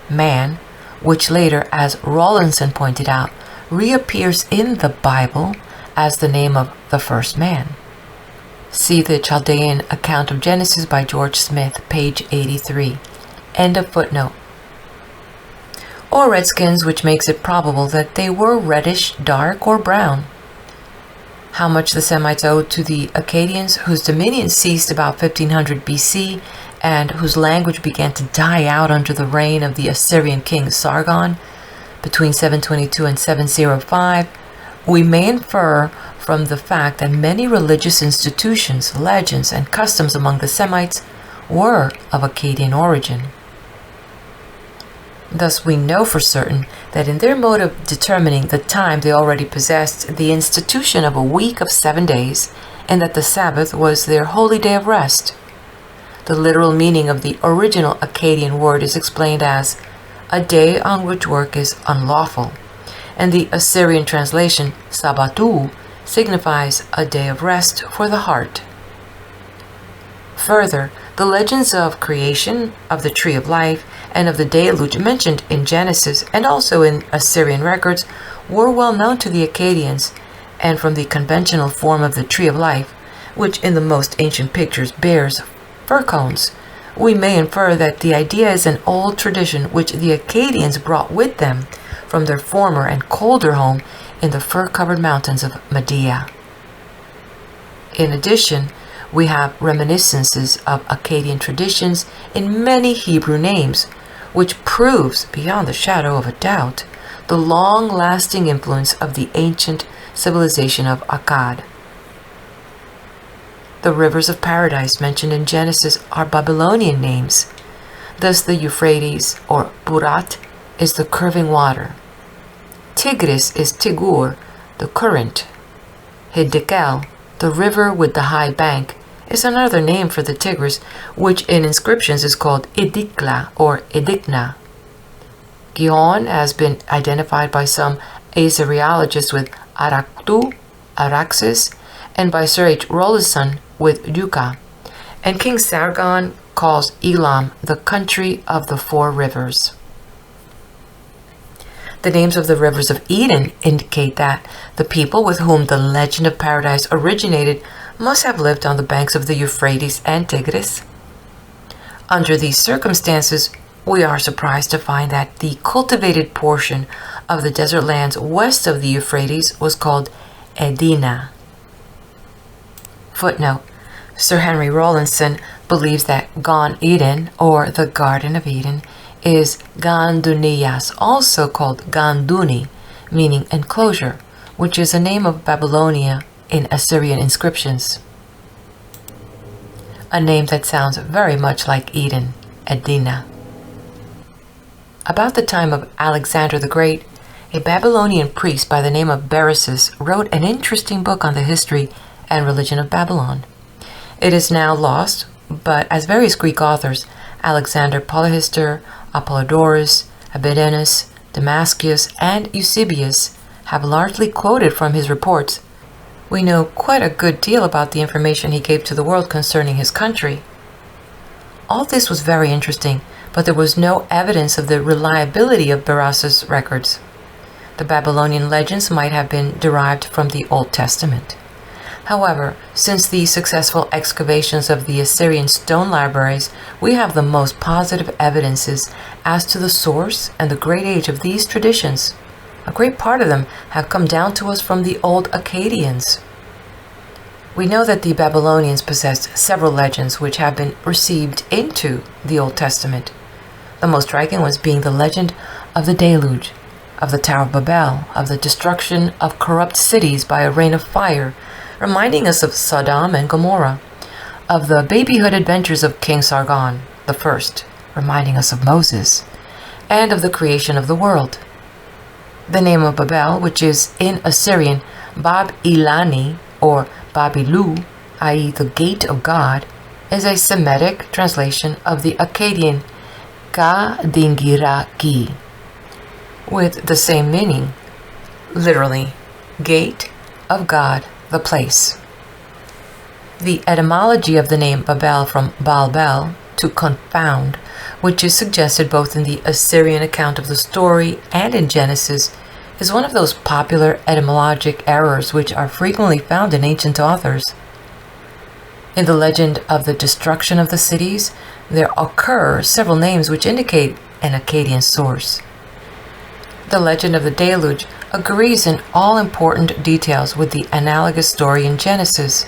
Speaker 1: man, which later, as Rawlinson pointed out, reappears in the Bible as the name of the first man. See the Chaldean account of Genesis by George Smith, page 83. End of footnote. Or redskins, which makes it probable that they were reddish, dark, or brown. How much the Semites owed to the Akkadians, whose dominion ceased about 1500 BC, and whose language began to die out under the reign of the Assyrian king Sargon between 722 and 705, we may infer from the fact that many religious institutions, legends, and customs among the Semites were of Akkadian origin. Thus we know for certain that in their mode of determining the time they already possessed the institution of a week of 7 days, and that the Sabbath was their holy day of rest. The literal meaning of the original Akkadian word is explained as a day on which work is unlawful, and the Assyrian translation, Sabbatu, signifies a day of rest for the heart. Further, the legends of creation, of the tree of life, and of the deluge mentioned in Genesis and also in Assyrian records were well known to the Akkadians, and from the conventional form of the tree of life, which in the most ancient pictures bears fir cones, we may infer that the idea is an old tradition which the Akkadians brought with them from their former and colder home in the fir-covered mountains of Media. In addition, we have reminiscences of Akkadian traditions in many Hebrew names, which proves, beyond the shadow of a doubt, the long-lasting influence of the ancient civilization of Accad. The rivers of paradise mentioned in Genesis are Babylonian names. Thus the Euphrates, or Burat, is the curving water. Tigris is Tigur, the current. Hiddekel, the river with the high bank, is another name for the Tigris, which in inscriptions is called Idikla or Idikna. Gihon has been identified by some Assyriologists with Araktu, Araxes, and by Sir H. Rawlinson with Yuka, and King Sargon calls Elam the country of the four rivers. The names of the rivers of Eden indicate that the people with whom the legend of paradise originated must have lived on the banks of the Euphrates and Tigris. Under these circumstances, we are surprised to find that the cultivated portion of the desert lands west of the Euphrates was called Edina. Footnote: Sir Henry Rawlinson believes that Gan Eden, or the Garden of Eden, is Gandunias, also called Ganduni, meaning enclosure, which is a name of Babylonia in Assyrian inscriptions. A name that sounds very much like Eden, Edina. About the time of Alexander the Great, a Babylonian priest by the name of Beresus wrote an interesting book on the history and religion of Babylon. It is now lost, but as various Greek authors, Alexander Polyhistor, Apollodorus, Abydenus, Damascus, and Eusebius, have largely quoted from his reports, we know quite a good deal about the information he gave to the world concerning his country. All this was very interesting, but there was no evidence of the reliability of Beresus' records. The Babylonian legends might have been derived from the Old Testament. However, since the successful excavations of the Assyrian stone libraries, we have the most positive evidences as to the source and the great age of these traditions. A great part of them have come down to us from the old Akkadians. We know that the Babylonians possessed several legends which have been received into the Old Testament, the most striking ones being the legend of the deluge, of the Tower of Babel, of the destruction of corrupt cities by a rain of fire, reminding us of Sodom and Gomorrah, of the babyhood adventures of King Sargon I, reminding us of Moses, and of the creation of the world. The name of Babel, which is in Assyrian Bab Ilani or Babilu, i.e. the gate of God, is a Semitic translation of the Akkadian Ka Dingiraki, with the same meaning, literally, gate of God, the place. The etymology of the name Babel from Baal, to confound, which is suggested both in the Assyrian account of the story and in Genesis, is one of those popular etymologic errors which are frequently found in ancient authors. In the legend of the destruction of the cities, there occur several names which indicate an Akkadian source. The legend of the deluge agrees in all important details with the analogous story in Genesis.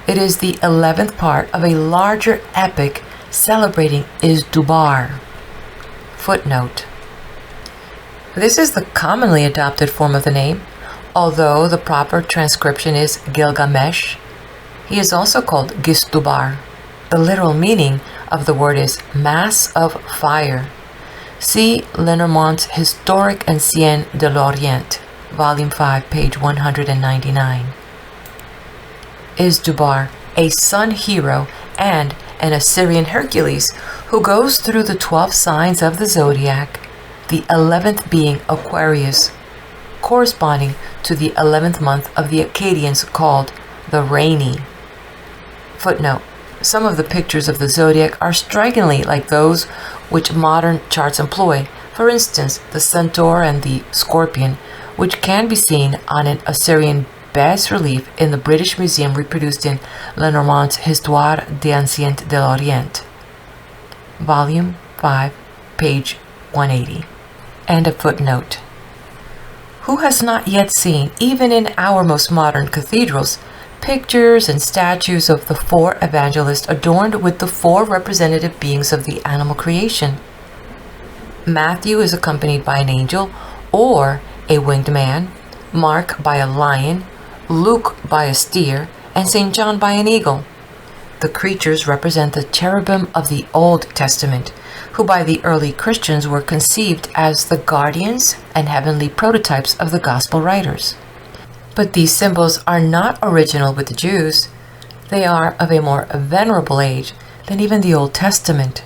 Speaker 1: It is the 11th part of a larger epic celebrating Izdubar. Footnote. This is the commonly adopted form of the name, although the proper transcription is Gilgamesh. He is also called Gistubar. The literal meaning of the word is mass of fire. See Lenormant's Historique Ancien de l'Orient, Volume 5, page 199. Izdubar, a sun hero and an Assyrian Hercules who goes through the 12 signs of the zodiac, the 11th being Aquarius, corresponding to the 11th month of the Akkadians called the Rainy. Footnote. Some of the pictures of the zodiac are strikingly like those which modern charts employ, for instance, the centaur and the scorpion, which can be seen on an Assyrian bas-relief in the British Museum reproduced in Lenormant's Histoire d'Ancien de l'Orient, Volume 5, page 180. And a footnote. Who has not yet seen, even in our most modern cathedrals, pictures and statues of the 4 evangelists adorned with the 4 representative beings of the animal creation? Matthew is accompanied by an angel or a winged man, Mark by a lion, Luke by a steer, and St. John by an eagle. The creatures represent the cherubim of the Old Testament, who by the early Christians were conceived as the guardians and heavenly prototypes of the gospel writers. But these symbols are not original with the Jews. They are of a more venerable age than even the Old Testament.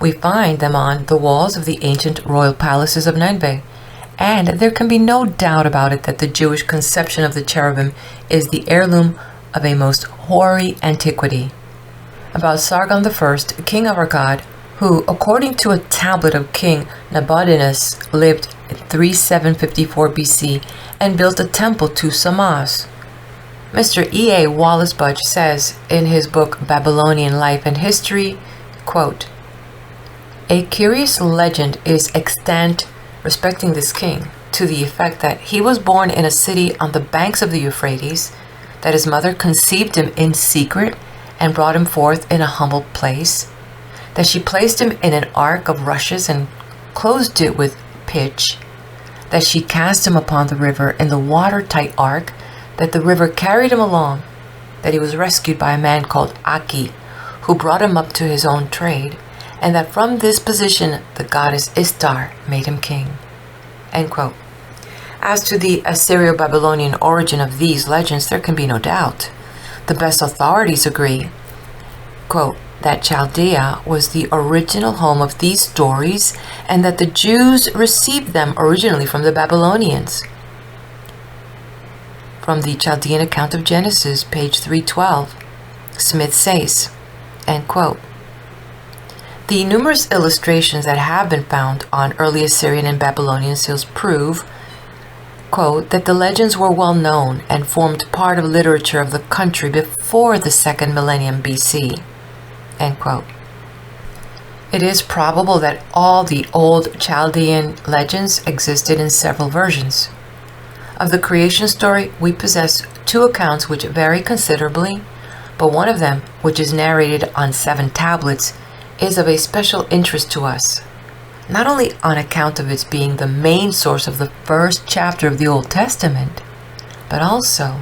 Speaker 1: We find them on the walls of the ancient royal palaces of Nineveh, and there can be no doubt about it that the Jewish conception of the cherubim is the heirloom of a most hoary antiquity. About Sargon I, king of Accad, who, according to a tablet of King Nabonidus, lived in 3754 BC and built a temple to Samas. Mr. E.A. Wallace Budge says in his book Babylonian Life and History, quote, "A curious legend is extant respecting this king, to the effect that he was born in a city on the banks of the Euphrates, that his mother conceived him in secret and brought him forth in a humble place, that she placed him in an ark of rushes and closed it with pitch, that she cast him upon the river in the watertight ark, that the river carried him along, that he was rescued by a man called Accad, who brought him up to his own trade, and that from this position the goddess Ishtar made him king." End quote. As to the Assyrio-Babylonian origin of these legends, there can be no doubt. The best authorities agree, quote, that Chaldea was the original home of these stories and that the Jews received them originally from the Babylonians. From the Chaldean account of Genesis, page 312, Smith says, end quote. The numerous illustrations that have been found on early Assyrian and Babylonian seals prove, quote, that the legends were well known and formed part of literature of the country before the 2nd millennium BC, end quote. It is probable that all the old Chaldean legends existed in several versions. Of the creation story, we possess two accounts which vary considerably, but one of them, which is narrated on 7 tablets, is of a special interest to us, not only on account of its being the main source of the first chapter of the Old Testament, but also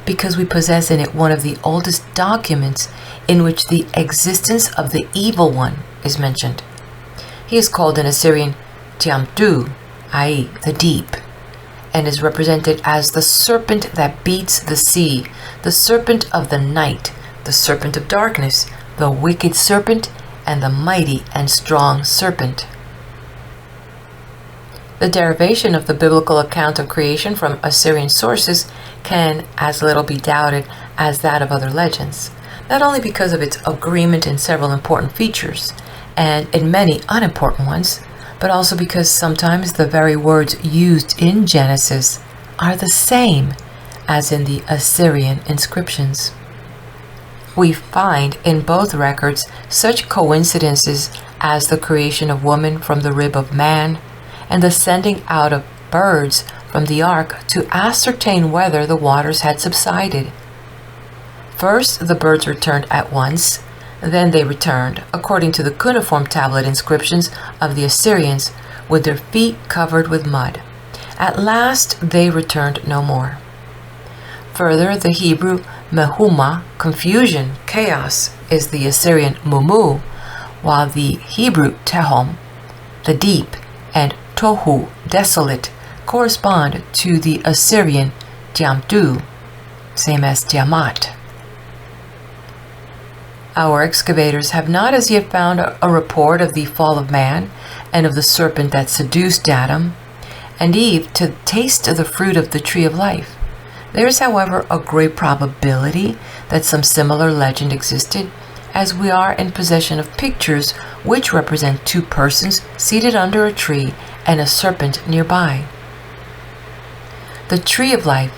Speaker 1: because we possess in it one of the oldest documents in which the existence of the evil one is mentioned. He is called in Assyrian Tiamtu, i.e. the deep, and is represented as the serpent that beats the sea, the serpent of the night, the serpent of darkness, the wicked serpent, and the mighty and strong serpent. The derivation of the biblical account of creation from Assyrian sources can as little be doubted as that of other legends, not only because of its agreement in several important features, and in many unimportant ones, but also because sometimes the very words used in Genesis are the same as in the Assyrian inscriptions. We find in both records such coincidences as the creation of woman from the rib of man and the sending out of birds from the ark to ascertain whether the waters had subsided. First, the birds returned at once, then they returned, according to the cuneiform tablet inscriptions of the Assyrians, with their feet covered with mud. At last they returned no more. Further, the Hebrew mehuma, confusion, chaos, is the Assyrian mumu, while the Hebrew tehom, the deep, and tohu, desolate, correspond to the Assyrian tiamtu, same as tiamat. Our excavators have not as yet found a report of the fall of man and of the serpent that seduced Adam and Eve to taste the fruit of the tree of life. There is, however, a great probability that some similar legend existed, as we are in possession of pictures which represent 2 persons seated under a tree and a serpent nearby. The tree of life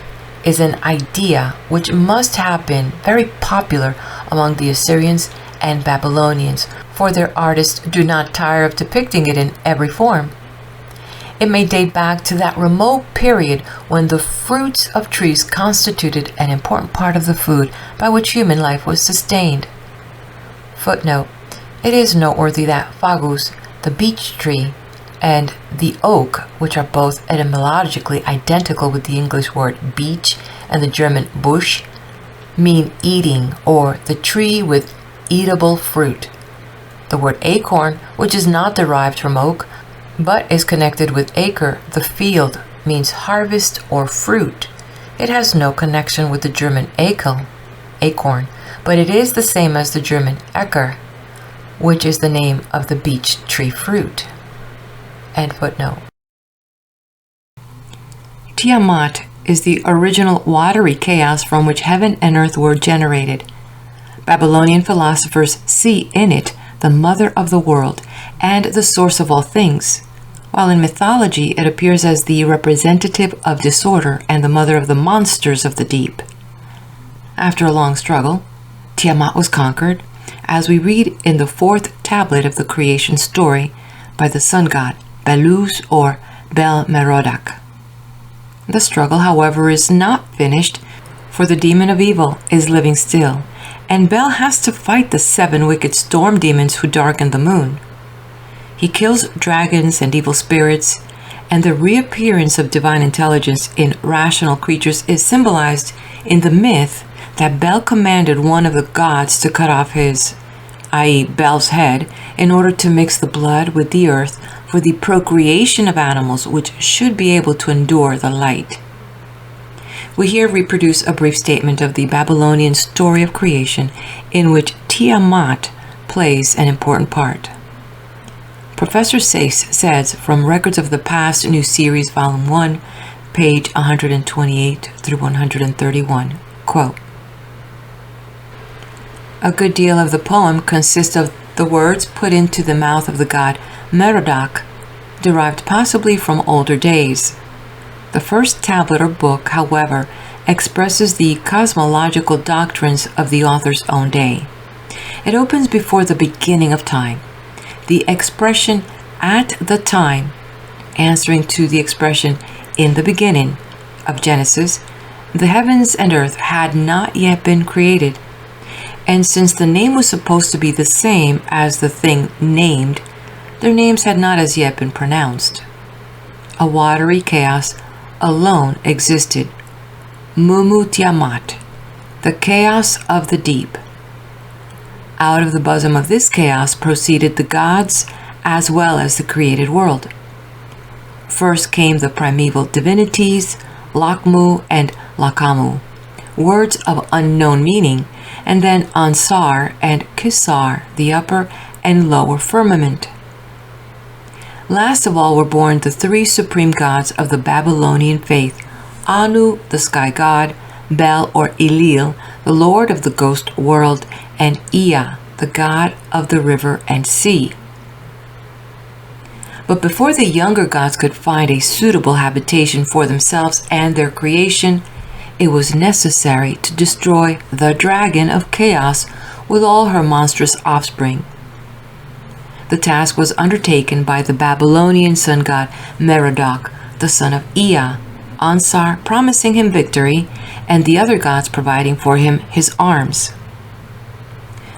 Speaker 1: is an idea which must have been very popular among the Assyrians and Babylonians, for their artists do not tire of depicting it in every form. It may date back to that remote period when the fruits of trees constituted an important part of the food by which human life was sustained. Footnote: it is noteworthy that fagus, the beech tree, and the oak, which are both etymologically identical with the English word beech and the German Busch, mean eating or the tree with eatable fruit. The word acorn, which is not derived from oak, but is connected with acre, the field, means harvest or fruit. It has no connection with the German Ekel, acorn, but it is the same as the German Äcker, which is the name of the beech tree fruit. End footnote. Tiamat is the original watery chaos from which heaven and earth were generated. Babylonian philosophers see in it the mother of the world and the source of all things, while in mythology it appears as the representative of disorder and the mother of the monsters of the deep. After a long struggle, Tiamat was conquered, as we read in the 4th tablet of the creation story by the sun god Belus or Bel-Merodach. The struggle, however, is not finished, for the demon of evil is living still, and Bel has to fight the 7 wicked storm demons who darken the moon. He kills dragons and evil spirits, and the reappearance of divine intelligence in rational creatures is symbolized in the myth that Bel commanded one of the gods to cut off his, i.e. Bel's head, in order to mix the blood with the earth for the procreation of animals which should be able to endure the light. We here reproduce a brief statement of the Babylonian story of creation in which Tiamat plays an important part. Professor Sayce says from Records of the Past New Series, Volume 1, page 128 through 131, quote, "A good deal of the poem consists of the words put into the mouth of the god Merodach, derived possibly from older days. The first tablet or book, however, expresses the cosmological doctrines of the author's own day. It opens before the beginning of time. The expression 'at the time,' answering to the expression 'in the beginning' of Genesis, the heavens and earth had not yet been created, and since the name was supposed to be the same as the thing named, their names had not as yet been pronounced. A watery chaos alone existed, Mumu Tiamat, the chaos of the deep. Out of the bosom of this chaos proceeded the gods as well as the created world. First came the primeval divinities, Lakmu and Lakamu, words of unknown meaning, and then Ansar and Kisar, the upper and lower firmament. Last of all were born the three supreme gods of the Babylonian faith, Anu, the sky god, Bel or Elil, the lord of the ghost world, and Ea, the god of the river and sea. But before the younger gods could find a suitable habitation for themselves and their creation, it was necessary to destroy the dragon of chaos with all her monstrous offspring. The task was undertaken by the Babylonian sun god Merodach, the son of Ea, Ansar promising him victory, and the other gods providing for him his arms.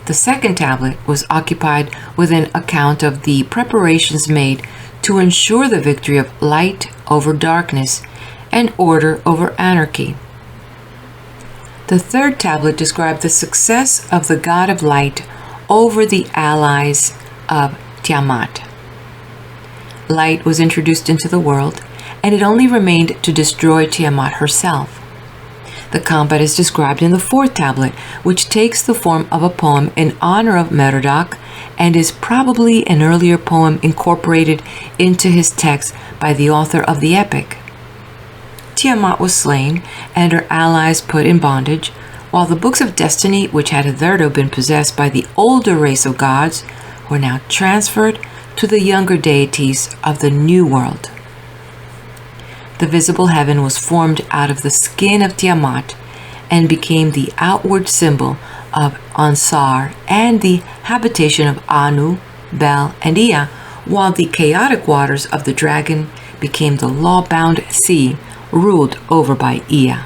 Speaker 1: The second tablet was occupied with an account of the preparations made to ensure the victory of light over darkness and order over anarchy. The third tablet described the success of the god of light over the allies of Tiamat. Light was introduced into the world, and it only remained to destroy Tiamat herself. The combat is described in the fourth tablet, which takes the form of a poem in honor of Merodach and is probably an earlier poem incorporated into his text by the author of the epic. Tiamat was slain and her allies put in bondage, while the books of destiny, which had hitherto been possessed by the older race of gods, were now transferred to the younger deities of the new world. The visible heaven was formed out of the skin of Tiamat and became the outward symbol of Ansar and the habitation of Anu, Bel, and Ea, while the chaotic waters of the dragon became the law-bound sea ruled over by Ea.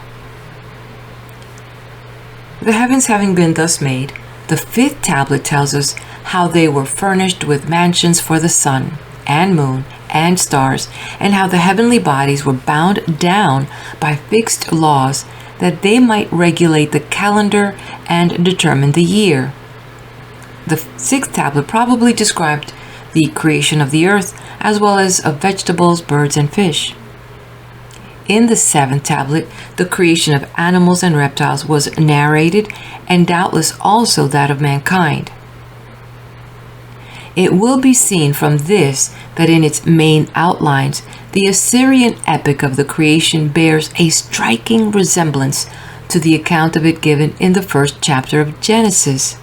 Speaker 1: The heavens having been thus made, the fifth tablet tells us how they were furnished with mansions for the sun and moon and stars, and how the heavenly bodies were bound down by fixed laws that they might regulate the calendar and determine the year. The sixth tablet probably described the creation of the earth as well as of vegetables, birds, and fish. In the seventh tablet, the creation of animals and reptiles was narrated, and doubtless also that of mankind. It will be seen from this that in its main outlines, the Assyrian epic of the creation bears a striking resemblance to the account of it given in the first chapter of Genesis.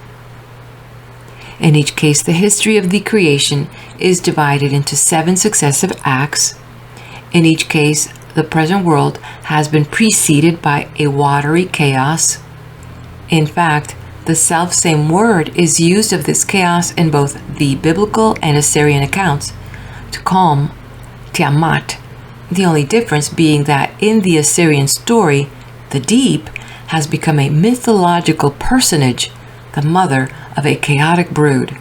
Speaker 1: In each case, the history of the creation is divided into 7 successive acts. In each case, the present world has been preceded by a watery chaos. In fact, the self-same word is used of this chaos in both the biblical and Assyrian accounts, to calm Tiamat, the only difference being that in the Assyrian story, the deep has become a mythological personage, the mother of a chaotic brood.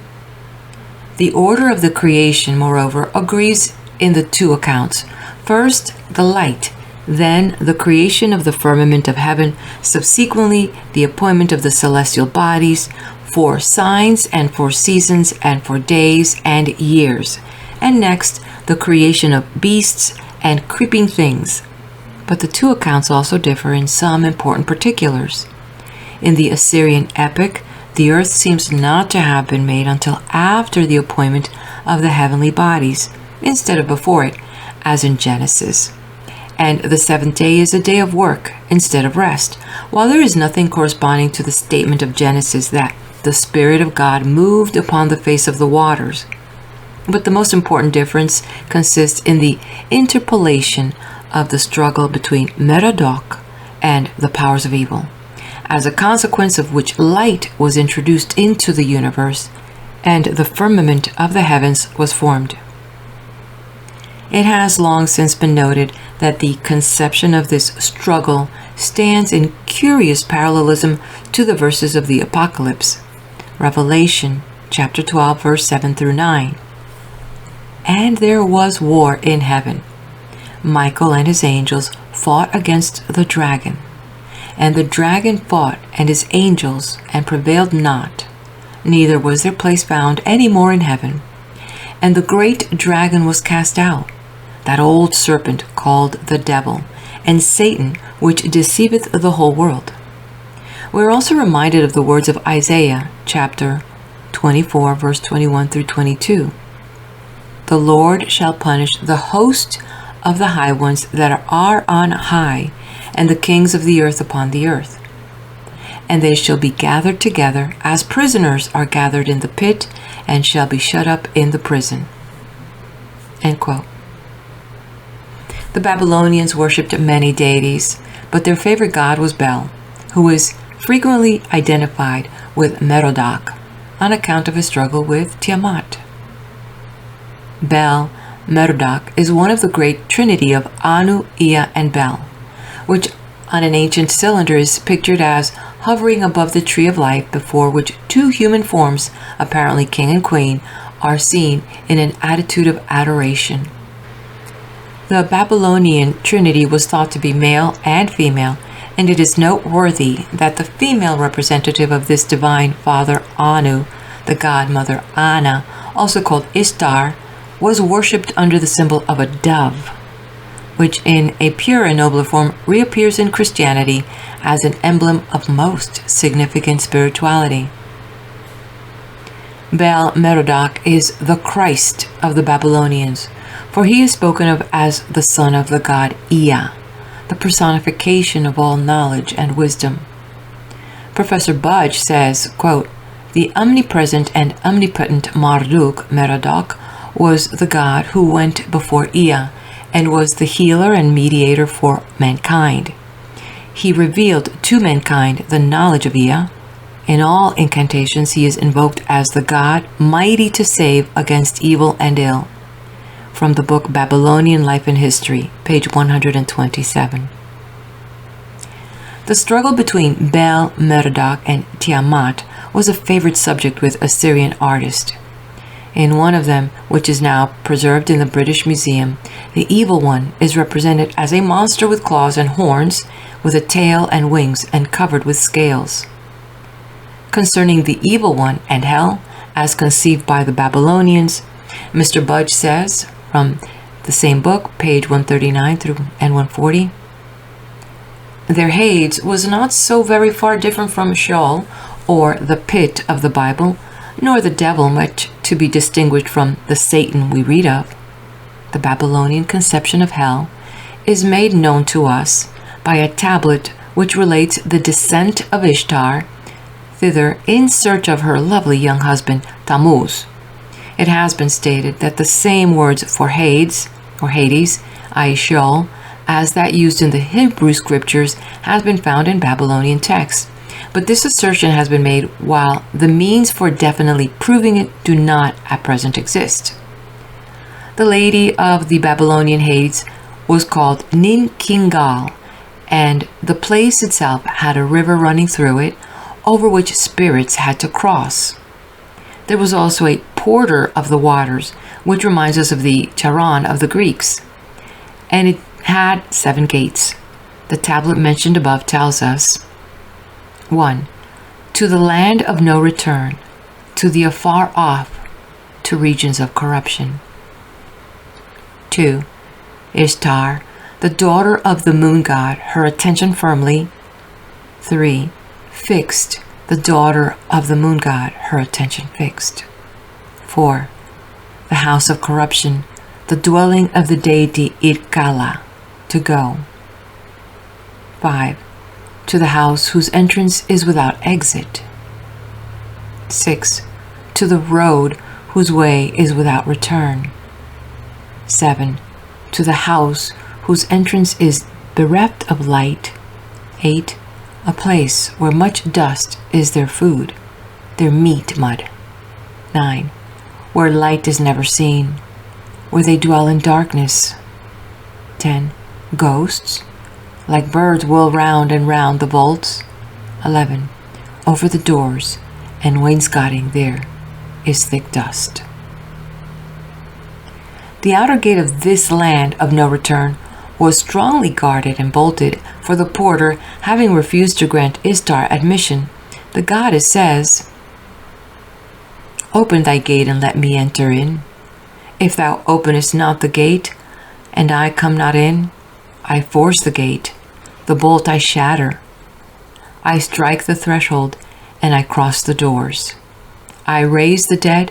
Speaker 1: The order of the creation, moreover, agrees in the 2 accounts, First, the light, then the creation of the firmament of heaven, subsequently the appointment of the celestial bodies, for signs and for seasons and for days and years, and next the creation of beasts and creeping things. But the two accounts also differ in some important particulars. In the Assyrian epic, the earth seems not to have been made until after the appointment of the heavenly bodies, instead of before it, as in Genesis. And the seventh day is a day of work instead of rest, while there is nothing corresponding to the statement of Genesis that the Spirit of God moved upon the face of the waters. But the most important difference consists in the interpolation of the struggle between Merodach and the powers of evil, as a consequence of which light was introduced into the universe and the firmament of the heavens was formed. It has long since been noted that the conception of this struggle stands in curious parallelism to the verses of the Apocalypse, Revelation chapter 12, verse 7 through 9. And there was war in heaven. Michael and his angels fought against the dragon. And the dragon fought and his angels, and prevailed not, neither was their place found any more in heaven. And the great dragon was cast out, that old serpent called the devil, and Satan, which deceiveth the whole world. We are also reminded of the words of Isaiah chapter 24, verse 21 through 22. The Lord shall punish the host of the high ones that are on high, and the kings of the earth upon the earth. And they shall be gathered together, as prisoners are gathered in the pit, and shall be shut up in the prison. End quote. The Babylonians worshipped many deities, but their favorite god was Bel, who is frequently identified with Merodach on account of his struggle with Tiamat. Bel Merodach is one of the great trinity of Anu, Ea, and Bel, which on an ancient cylinder is pictured as hovering above the tree of life, before which two human forms, apparently king and queen, are seen in an attitude of adoration. The Babylonian trinity was thought to be male and female, and it is noteworthy that the female representative of this divine father Anu, the god mother Anna, also called Ishtar, was worshipped under the symbol of a dove, which in a pure and nobler form reappears in Christianity as an emblem of most significant spirituality. Bel Merodach is the Christ of the Babylonians, for he is spoken of as the son of the god Ea, the personification of all knowledge and wisdom. Professor Budge says, quote, "The omnipresent and omnipotent Marduk, Merodach, was the god who went before Ea and was the healer and mediator for mankind. He revealed to mankind the knowledge of Ea. In all incantations he is invoked as the god mighty to save against evil and ill." From the book Babylonian Life and History, page 127. The struggle between Bel Merodach and Tiamat was a favorite subject with Assyrian artists. In one of them, which is now preserved in the British Museum, the evil one is represented as a monster with claws and horns, with a tail and wings, and covered with scales. Concerning the evil one and hell, as conceived by the Babylonians, Mr. Budge says, from the same book, page 139 through and 140, their Hades was not so very far different from Sheol, or the pit of the Bible, nor the devil much to be distinguished from the Satan we read of. The Babylonian conception of hell is made known to us by a tablet which relates the descent of Ishtar thither in search of her lovely young husband Tammuz. It has been stated that the same words for Hades, or Hades, i.e. Sheol, as that used in the Hebrew scriptures has been found in Babylonian texts. But this assertion has been made while the means for definitely proving it do not at present exist. The lady of the Babylonian Hades was called Nin-Kingal, and the place itself had a river running through it, over which spirits had to cross. There was also a porter of the waters, which reminds us of the Charon of the Greeks. and it had 7 gates. The tablet mentioned above tells us 1. To the land of no return, to the afar off, to regions of corruption. 2. Ishtar, the daughter of the moon god, her attention firmly. 3. Fixed, the daughter of the moon god, her attention fixed. 4. The house of corruption, the dwelling of the deity Irkala, to go. 5. To the house whose entrance is without exit. 6. To the road whose way is without return. 7. To the house whose entrance is bereft of light. 8. A place where much dust is their food, their meat mud. 9. Where light is never seen, where they dwell in darkness. 10. Ghosts, like birds whirl round and round the vaults. 11. Over the doors and wainscoting there is thick dust. The outer gate of this land of no return was strongly guarded and bolted, for the porter, having refused to grant Ishtar admission, the goddess says, Open thy gate and let me enter in. If thou openest not the gate, and I come not in, I force the gate, the bolt I shatter. I strike the threshold, and I cross the doors. I raise the dead,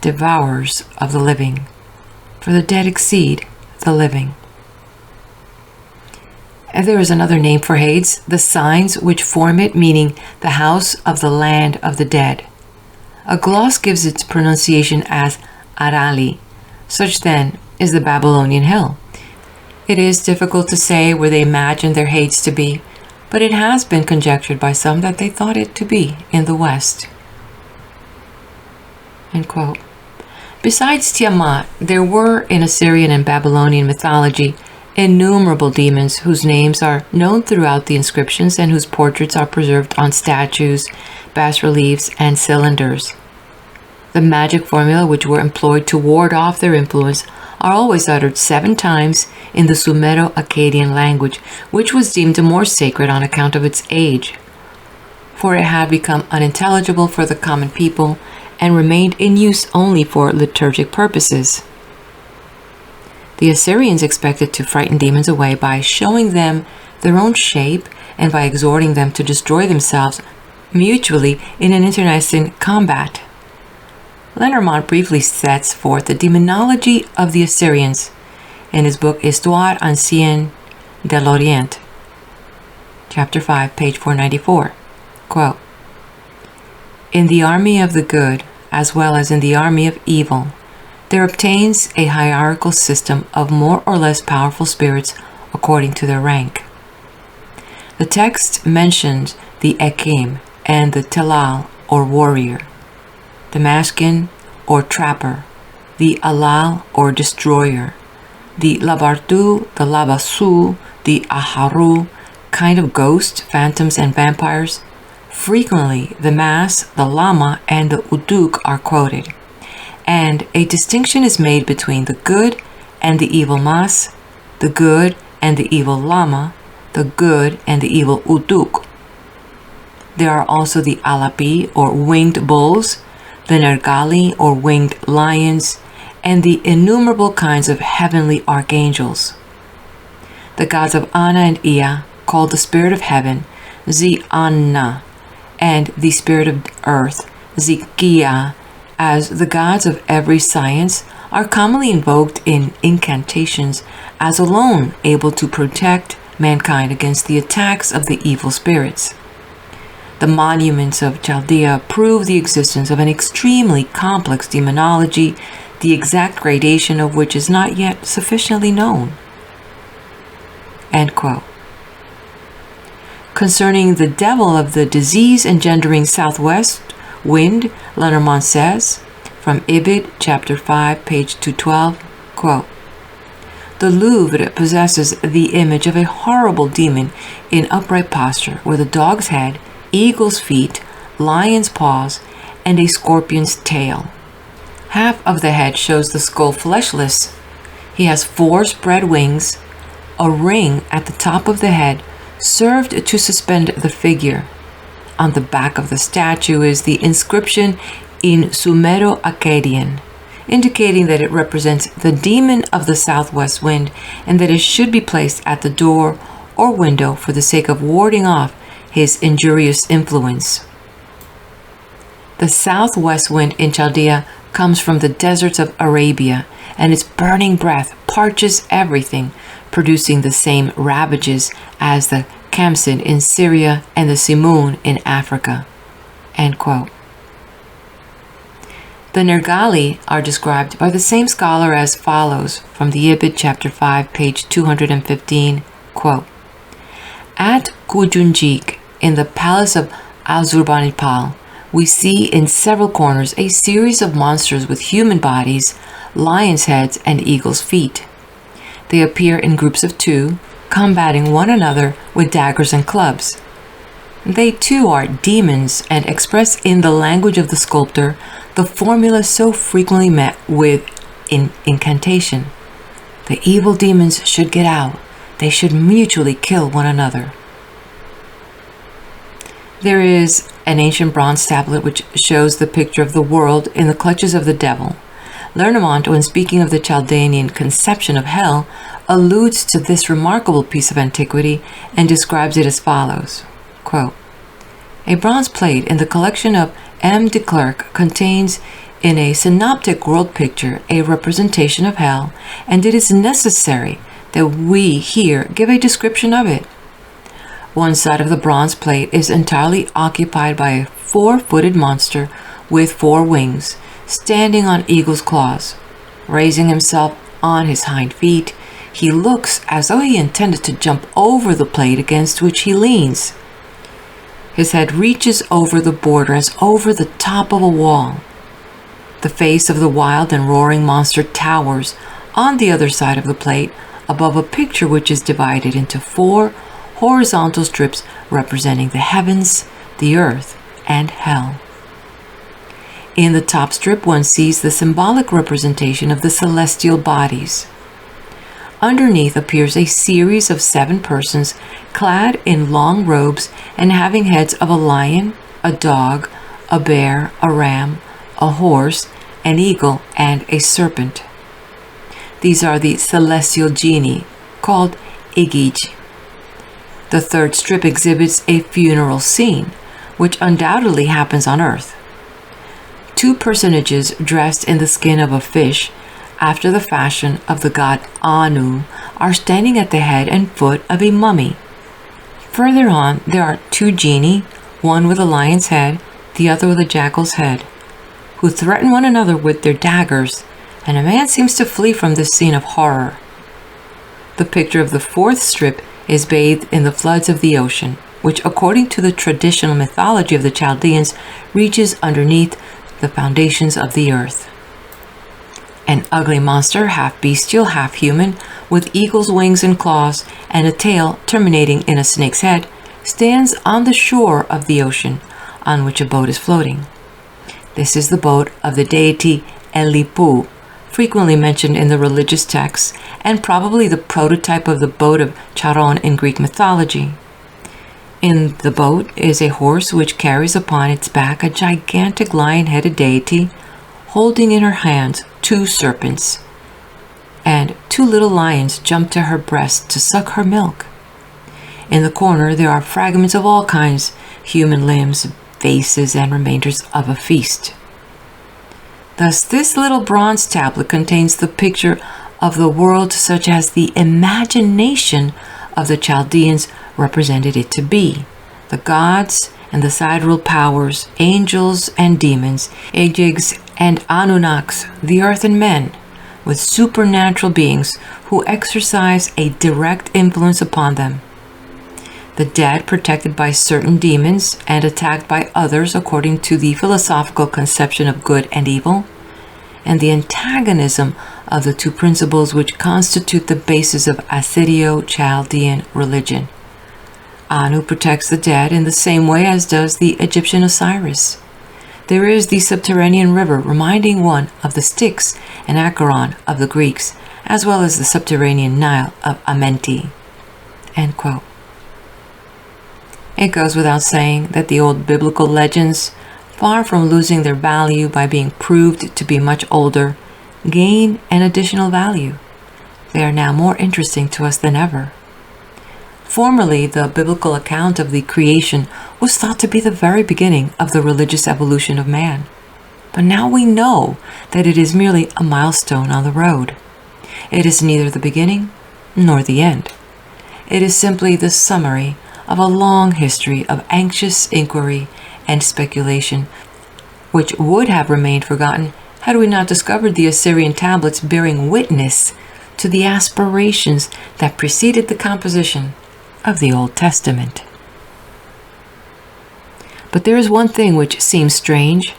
Speaker 1: devourers of the living, for the dead exceed the living. And there is another name for Hades, the signs which form it, meaning the house of the land of the dead. A gloss gives its pronunciation as Arali. Such then is the Babylonian hell. It is difficult to say where they imagined their Hades to be, but it has been conjectured by some that they thought it to be in the west. End quote. Besides Tiamat, there were in Assyrian and Babylonian mythology innumerable demons whose names are known throughout the inscriptions and whose portraits are preserved on statues, bas-reliefs, and cylinders. The magic formula which were employed to ward off their influence are always uttered 7 times in the Sumero-Akkadian language, which was deemed more sacred on account of its age, for it had become unintelligible for the common people and remained in use only for liturgic purposes. The Assyrians expected to frighten demons away by showing them their own shape and by exhorting them to destroy themselves mutually in an internecine combat. Lenormand briefly sets forth the demonology of the Assyrians in his book Histoire ancienne de l'Orient, chapter 5, page 494. Quote, In the army of the good, as well as in the army of evil, there obtains a hierarchical system of more or less powerful spirits according to their rank. The text mentions the Ekim and the Telal, or warrior, the Mashkin, or trapper, the Alal, or destroyer, the Labartu, the Labasu, the Aharu, kind of ghosts, phantoms, and vampires. Frequently, the Mas, the Lama, and the Uduk are quoted, and a distinction is made between the good and the evil Mas, the good and the evil Lama, the good and the evil Uduk. There are also the Alapi, or winged bulls, the Nergali, or winged lions, and the innumerable kinds of heavenly archangels. The gods of Anna and Ea, called the spirit of heaven, Zi-Anna, and the spirit of earth, Zikia, as the gods of every science, are commonly invoked in incantations as alone able to protect mankind against the attacks of the evil spirits. The monuments of Chaldea prove the existence of an extremely complex demonology, the exact gradation of which is not yet sufficiently known. End quote. Concerning the devil of the disease-engendering southwest wind, Lenormand says, from Ibid, chapter 5, page 212, quote, The Louvre possesses the image of a horrible demon in upright posture, with a dog's head, eagle's feet, lion's paws, and a scorpion's tail. Half of the head shows the skull fleshless. He has 4 spread wings, a ring at the top of the head served to suspend the figure. On the back of the statue is the inscription in Sumero-Akkadian, indicating that it represents the demon of the southwest wind and that it should be placed at the door or window for the sake of warding off his injurious influence. The southwest wind in Chaldea comes from the deserts of Arabia, and its burning breath parches everything, producing the same ravages as the Khamsin in Syria and the Simoon in Africa." End quote. The Nergali are described by the same scholar as follows from the Ibid chapter 5, page 215, quote, "At Kujunjik, in the palace of Azurbanipal, we see in several corners a series of monsters with human bodies, lions' heads, and eagles' feet. They appear in groups of 2, combating one another with daggers and clubs. They too are demons and express in the language of the sculptor the formula so frequently met with in incantation. The evil demons should get out. They should mutually kill one another." There is an ancient bronze tablet which shows the picture of the world in the clutches of the devil. Lenormant, when speaking of the Chaldean conception of hell, alludes to this remarkable piece of antiquity and describes it as follows, quote, "A bronze plate in the collection of M. de Klerk contains in a synoptic world picture a representation of hell, and it is necessary that we here give a description of it. One side of the bronze plate is entirely occupied by a 4-footed monster with 4 wings, standing on eagle's claws. Raising himself on his hind feet, he looks as though he intended to jump over the plate against which he leans. His head reaches over the border as over the top of a wall. The face of the wild and roaring monster towers on the other side of the plate above a picture which is divided into 4 horizontal strips representing the heavens, the earth, and hell. In the top strip, one sees the symbolic representation of the celestial bodies. Underneath appears a series of 7 persons clad in long robes and having heads of a lion, a dog, a bear, a ram, a horse, an eagle, and a serpent. These are the celestial genii, called Igij. The third strip exhibits a funeral scene, which undoubtedly happens on earth. 2 personages dressed in the skin of a fish, after the fashion of the god Anu, are standing at the head and foot of a mummy. Further on, there are 2 genii, one with a lion's head, the other with a jackal's head, who threaten one another with their daggers, and a man seems to flee from this scene of horror. The picture of the 4th strip is bathed in the floods of the ocean, which, according to the traditional mythology of the Chaldeans, reaches underneath the foundations of the earth. An ugly monster, half bestial, half human, with eagle's wings and claws and a tail terminating in a snake's head, stands on the shore of the ocean on which a boat is floating. This is the boat of the deity Elipu, frequently mentioned in the religious texts, and probably the prototype of the boat of Charon in Greek mythology. In the boat is a horse which carries upon its back a gigantic lion-headed deity, holding in her hands 2 serpents, and 2 little lions jump to her breast to suck her milk. In the corner there are fragments of all kinds, human limbs, vases, and remainders of a feast. Thus, this little bronze tablet contains the picture of the world such as the imagination of the Chaldeans represented it to be. The gods and the sidereal powers, angels and demons, Ejigs and Anunnaks, the earth and men, with supernatural beings who exercise a direct influence upon them. The dead protected by certain demons and attacked by others according to the philosophical conception of good and evil, and the antagonism of the 2 principles which constitute the basis of Assyrio-Chaldean religion. Anu protects the dead in the same way as does the Egyptian Osiris. There is the subterranean river reminding one of the Styx and Acheron of the Greeks, as well as the subterranean Nile of Amenti." End quote. It goes without saying that the old biblical legends, far from losing their value by being proved to be much older, gain an additional value. They are now more interesting to us than ever. Formerly, the biblical account of the creation was thought to be the very beginning of the religious evolution of man. But now we know that it is merely a milestone on the road. It is neither the beginning nor the end. It is simply the summary of a long history of anxious inquiry and speculation, which would have remained forgotten had we not discovered the Assyrian tablets bearing witness to the aspirations that preceded the composition of the Old Testament. But there is one thing which seems strange.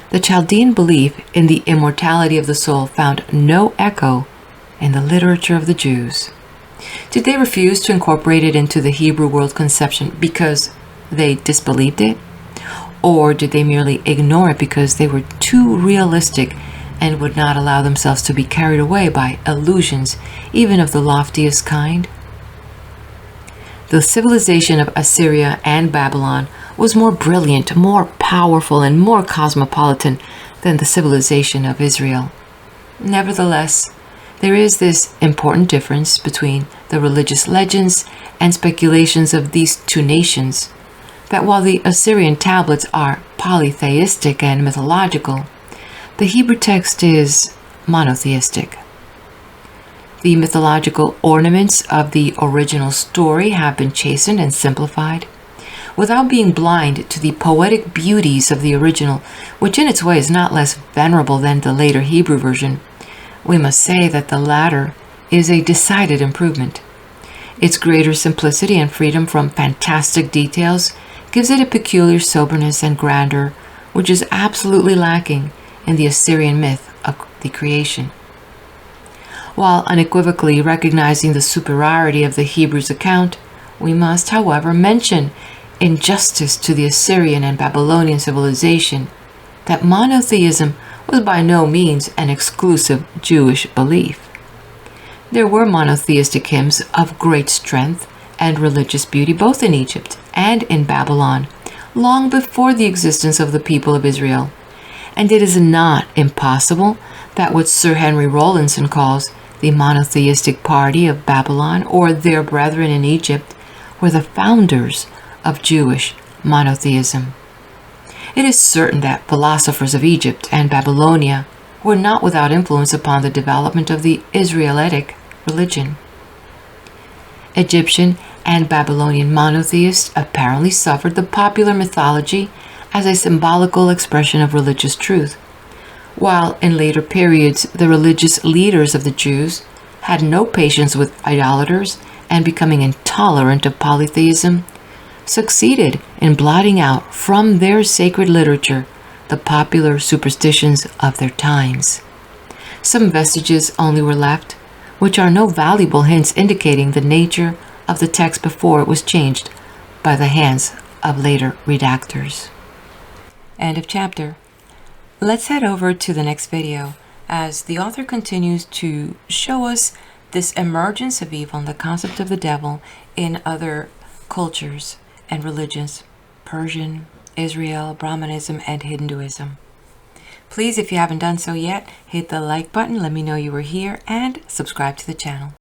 Speaker 1: The Chaldean belief in the immortality of the soul found no echo in the literature of the Jews. Did they refuse to incorporate it into the Hebrew world conception because they disbelieved it? Or did they merely ignore it because they were too realistic and would not allow themselves to be carried away by illusions, even of the loftiest kind? The civilization of Assyria and Babylon was more brilliant, more powerful, and more cosmopolitan than the civilization of Israel. Nevertheless, there is this important difference between the religious legends and speculations of these two nations, that while the Assyrian tablets are polytheistic and mythological, the Hebrew text is monotheistic. The mythological ornaments of the original story have been chastened and simplified, without being blind to the poetic beauties of the original, which in its way is not less venerable than the later Hebrew version. We must say that the latter is a decided improvement. Its greater simplicity and freedom from fantastic details gives it a peculiar soberness and grandeur which is absolutely lacking in the Assyrian myth of the creation. While unequivocally recognizing the superiority of the Hebrew's account, we must, however, mention, in justice to the Assyrian and Babylonian civilization, that monotheism was by no means an exclusive Jewish belief. There were monotheistic hymns of great strength and religious beauty both in Egypt and in Babylon, long before the existence of the people of Israel, and it is not impossible that what Sir Henry Rawlinson calls the monotheistic party of Babylon, or their brethren in Egypt, were the founders of Jewish monotheism. It is certain that philosophers of Egypt and Babylonia were not without influence upon the development of the Israelitic religion. Egyptian and Babylonian monotheists apparently suffered the popular mythology as a symbolical expression of religious truth, while in later periods the religious leaders of the Jews had no patience with idolaters and, becoming intolerant of polytheism, succeeded in blotting out from their sacred literature the popular superstitions of their times. Some vestiges only were left, which are no valuable hints indicating the nature of the text before it was changed by the hands of later redactors. End of chapter. Let's head over to the next video as the author continues to show us this emergence of evil and the concept of the devil in other cultures and religions: Persian, Israel, Brahmanism, and Hinduism. Please, if you haven't done so yet, hit the like button, let me know you were here, and subscribe to the channel.